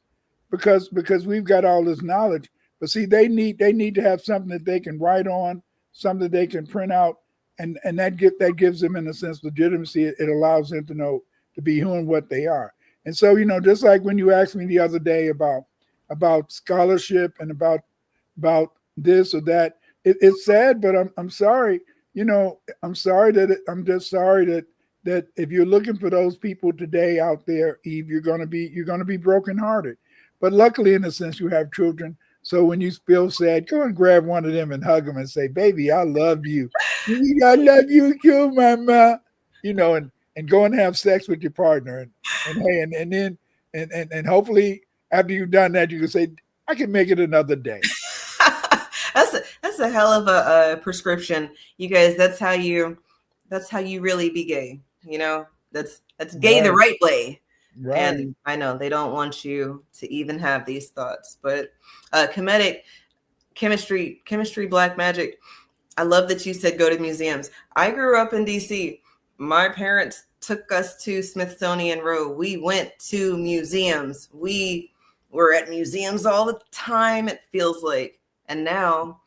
because we've got all this knowledge. But see, they need to have something that they can write on, something they can print out, and that gives them, in a sense, legitimacy. It allows them to know, to be who and what they are. And so, you know, just like when you asked me the other day about scholarship and about this or that, it's sad, but I'm sorry. You know, I'm just sorry that if you're looking for those people today out there, Eve, you're gonna be brokenhearted. But luckily, in a sense, you have children. So when you feel sad, go and grab one of them and hug them and say, "Baby, I love you. I love you too, mama." You know, and go and have sex with your partner, and then hopefully after you've done that, you can say, "I can make it another day." That's a hell of a prescription, you guys. That's how you really be gay. You know, that's gay the right way. Right. And I know they don't want you to even have these thoughts, but comedic chemistry, black magic. I love that you said go to museums. I grew up in DC. My parents took us to Smithsonian Row. We went to museums. We were at museums all the time, it feels like. And now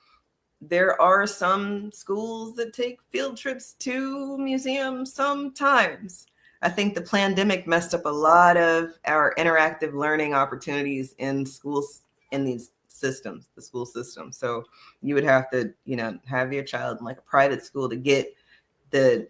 there are some schools that take field trips to museums sometimes. I think the pandemic messed up a lot of our interactive learning opportunities in schools, in these systems, the school system. So you would have to, you know, have your child in like a private school to get the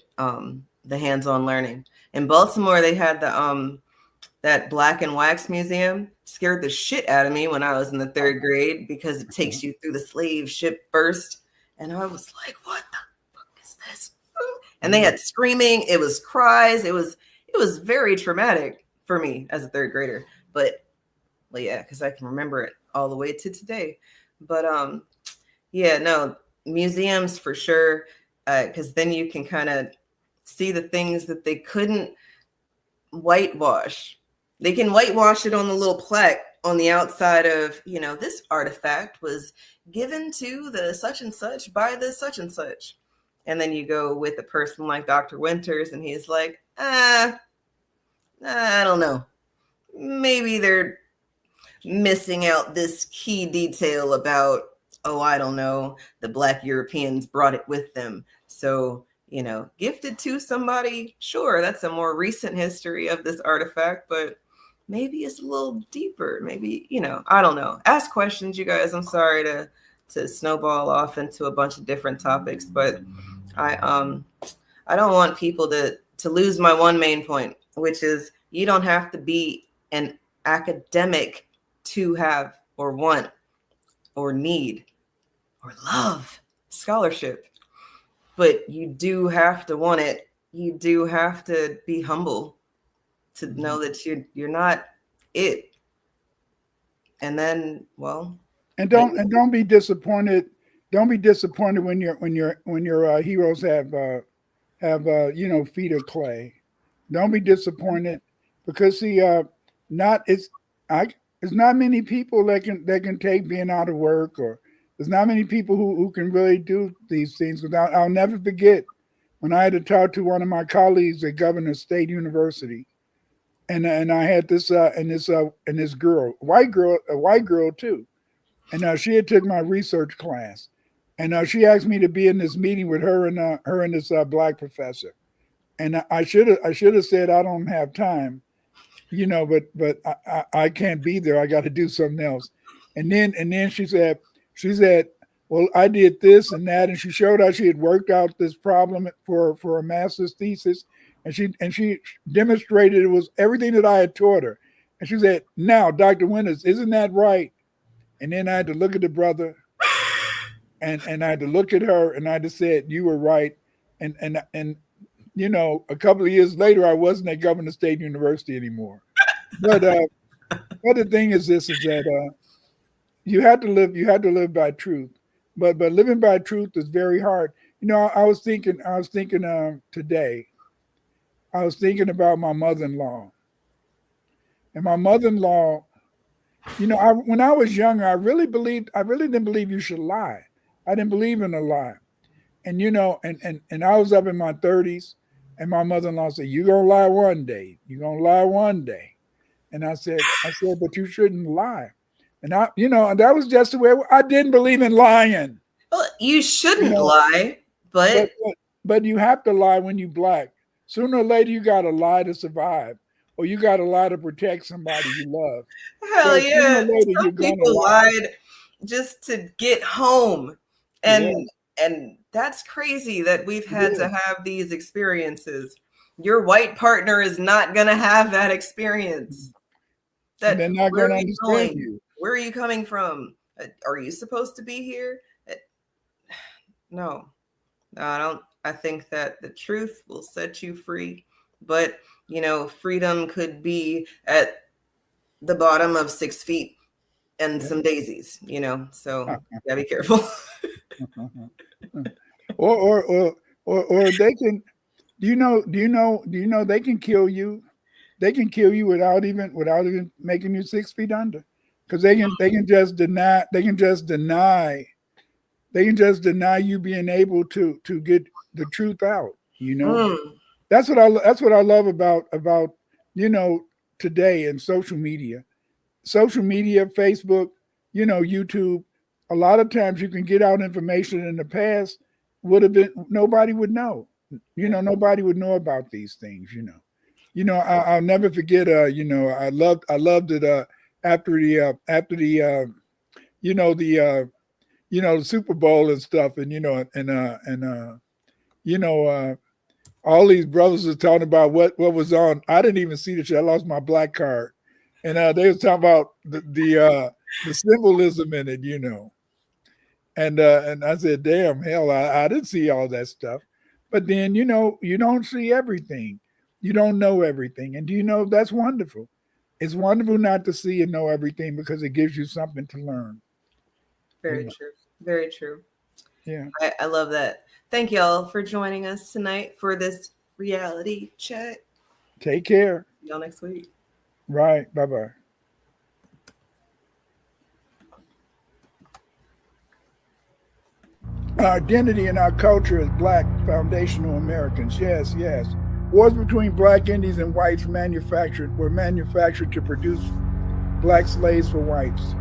hands-on learning. In Baltimore, they had that Black and Wax Museum. Scared the shit out of me when I was in the 3rd grade, because it takes you through the slave ship first. And I was like, what the fuck is this? And they had screaming. It was cries. It was very traumatic for me as a 3rd grader. But yeah, because I can remember it all the way to today. But yeah, no, museums for sure. Because then you can kind of see the things that they couldn't whitewash. They can whitewash it on the little plaque on the outside of, you know, this artifact was given to the such and such by the such and such. And then you go with a person like Dr. Winters, and he's like, I don't know. Maybe they're missing out this key detail about, oh, I don't know, the Black Europeans brought it with them. So, you know, gifted to somebody, sure, that's a more recent history of this artifact, but maybe it's a little deeper. Maybe, you know, I don't know. Ask questions, you guys. I'm sorry to snowball off into a bunch of different topics, but I don't want people to lose my one main point, which is you don't have to be an academic to have or want or need or love scholarship. But you do have to want it. You do have to be humble to know that you're not it. And then, well, and don't be disappointed. Don't be disappointed when your heroes have you know, feet of clay. Don't be disappointed, because see, there's not many people that can take being out of work, or there's not many people who can really do these things. I'll never forget when I had to talk to one of my colleagues at Governor State University, and I had this girl, a white girl too, and she had took my research class, and she asked me to be in this meeting with her and this black professor, and I should have said I don't have time, but I can't be there. I got to do something else, and then she said, well, I did this and that, and she showed how she had worked out this problem for a master's thesis, and she demonstrated it was everything that I had taught her. And she said, "Now, Dr. Winters, isn't that right?" And then I had to look at the brother, and I had to look at her, and I just said, "You were right." And a couple of years later, I wasn't at Governor State University anymore. But the thing is this: is that you have to live by truth. But living by truth is very hard. I was thinking today, I was thinking about my mother-in-law. And my mother-in-law, when I was younger, I really didn't believe you should lie. I didn't believe in a lie. And and I was up in my 30s, and my mother-in-law said, "You're gonna lie one day. You're gonna lie one day." And I said, "But you shouldn't lie." And that was just the way I didn't believe in lying. Well, you shouldn't lie, but you have to lie when you black. Sooner or later, you got to lie to survive, or you got to lie to protect somebody you love. Hell yeah! Some people lied just to get home, and that's crazy that we've had to have these experiences. Your white partner is not gonna have that experience. They're not going to understand you. Where are you coming from? Are you supposed to be here? No, I don't. I think that the truth will set you free, but freedom could be at the bottom of 6 feet and some daisies. So gotta be careful. or they can. Do you know they can kill you? They can kill you without even making you 6 feet under, because they can just deny you being able to get the truth out. That's what I love about today and social media, Facebook, YouTube. A lot of times you can get out information in the past would have been nobody would know. Nobody would know about these things. I'll never forget. I loved it after the the Super Bowl and stuff, and all these brothers were talking about what was on. I didn't even see the show. I lost my black card, and they was talking about the symbolism in it, and I said, "Damn, hell, I didn't see all that stuff." But then you don't see everything. You don't know everything. And that's wonderful. It's wonderful not to see and know everything, because it gives you something to learn. Very true. Very true. Yeah. I love that. Thank y'all for joining us tonight for this reality check. Take care. See y'all next week. Right. Bye-bye. Our identity and our culture as Black foundational Americans. Yes. Wars between Black Indians and whites were manufactured to produce Black slaves for whites.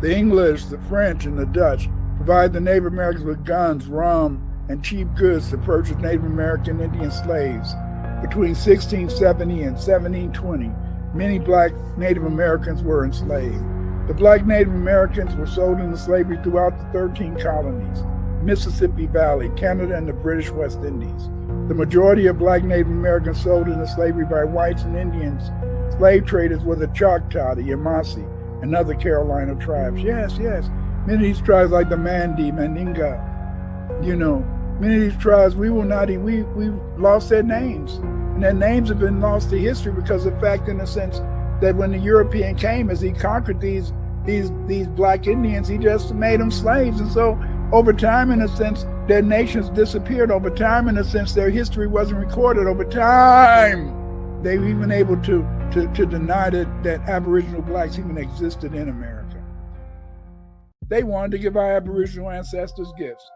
The English, the French, and the Dutch provided the Native Americans with guns, rum, and cheap goods to purchase Native American Indian slaves. Between 1670 and 1720, many Black Native Americans were enslaved. The Black Native Americans were sold into slavery throughout the 13 colonies, Mississippi Valley, Canada, and the British West Indies. The majority of Black Native Americans sold into slavery by whites and Indians. Slave traders were the Choctaw, the Yamasee, and other Carolina tribes. Yes. Many of these tribes, like the Mandi, Mandinga, many of these tribes, we lost their names. And their names have been lost to history because of the fact, in the sense that when the European came, as he conquered these Black Indians, he just made them slaves. And so over time, in a sense, their nations disappeared. Over time, in a sense, their history wasn't recorded. Over time, they were even able to to deny that Aboriginal blacks even existed in America. They wanted to give our Aboriginal ancestors gifts.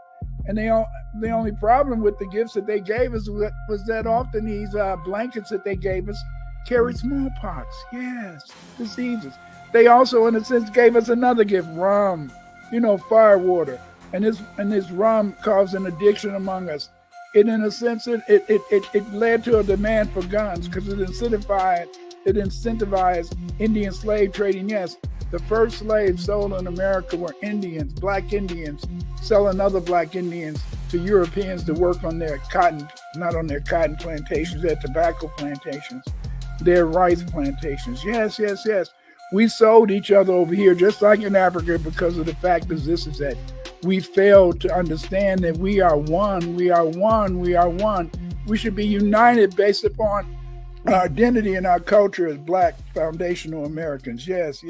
And the only problem with the gifts that they gave us was that often these blankets that they gave us carried smallpox, yes, diseases. They also, in a sense, gave us another gift, rum, fire water. And this rum caused an addiction among us. In a sense, it led to a demand for guns because it incentivized Indian slave trading. Yes, the first slaves sold in America were Indians, black Indians, selling other black Indians to Europeans to work on their cotton, not on their cotton plantations, their tobacco plantations, their rice plantations. Yes. We sold each other over here, just like in Africa, because of the fact is that we failed to understand that we are one. We should be united based upon our identity and our culture as black foundational Americans. Yes.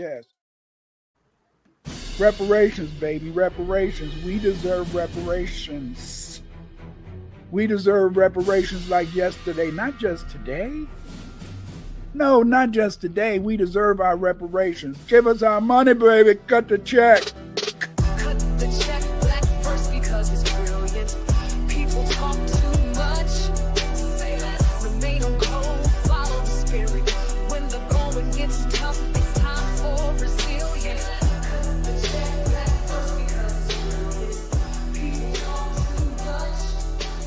Reparations, baby, reparations. We deserve reparations. We deserve reparations like yesterday, not just today. No, not just today. We deserve our reparations. Give us our money, baby. Cut the check. Cut the check, black first because it's brilliant. People talk too much. Say less, remain on cold, follow the spirit. When the going gets tough, it's time for resilience. Cut the check, black first because it's brilliant. People talk too much.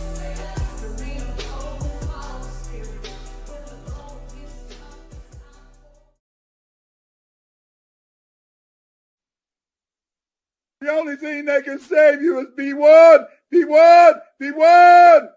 Say less, remain on cold, follow the spirit. When the going gets tough, it's time for. The only thing that can save you is be one, be one, be one.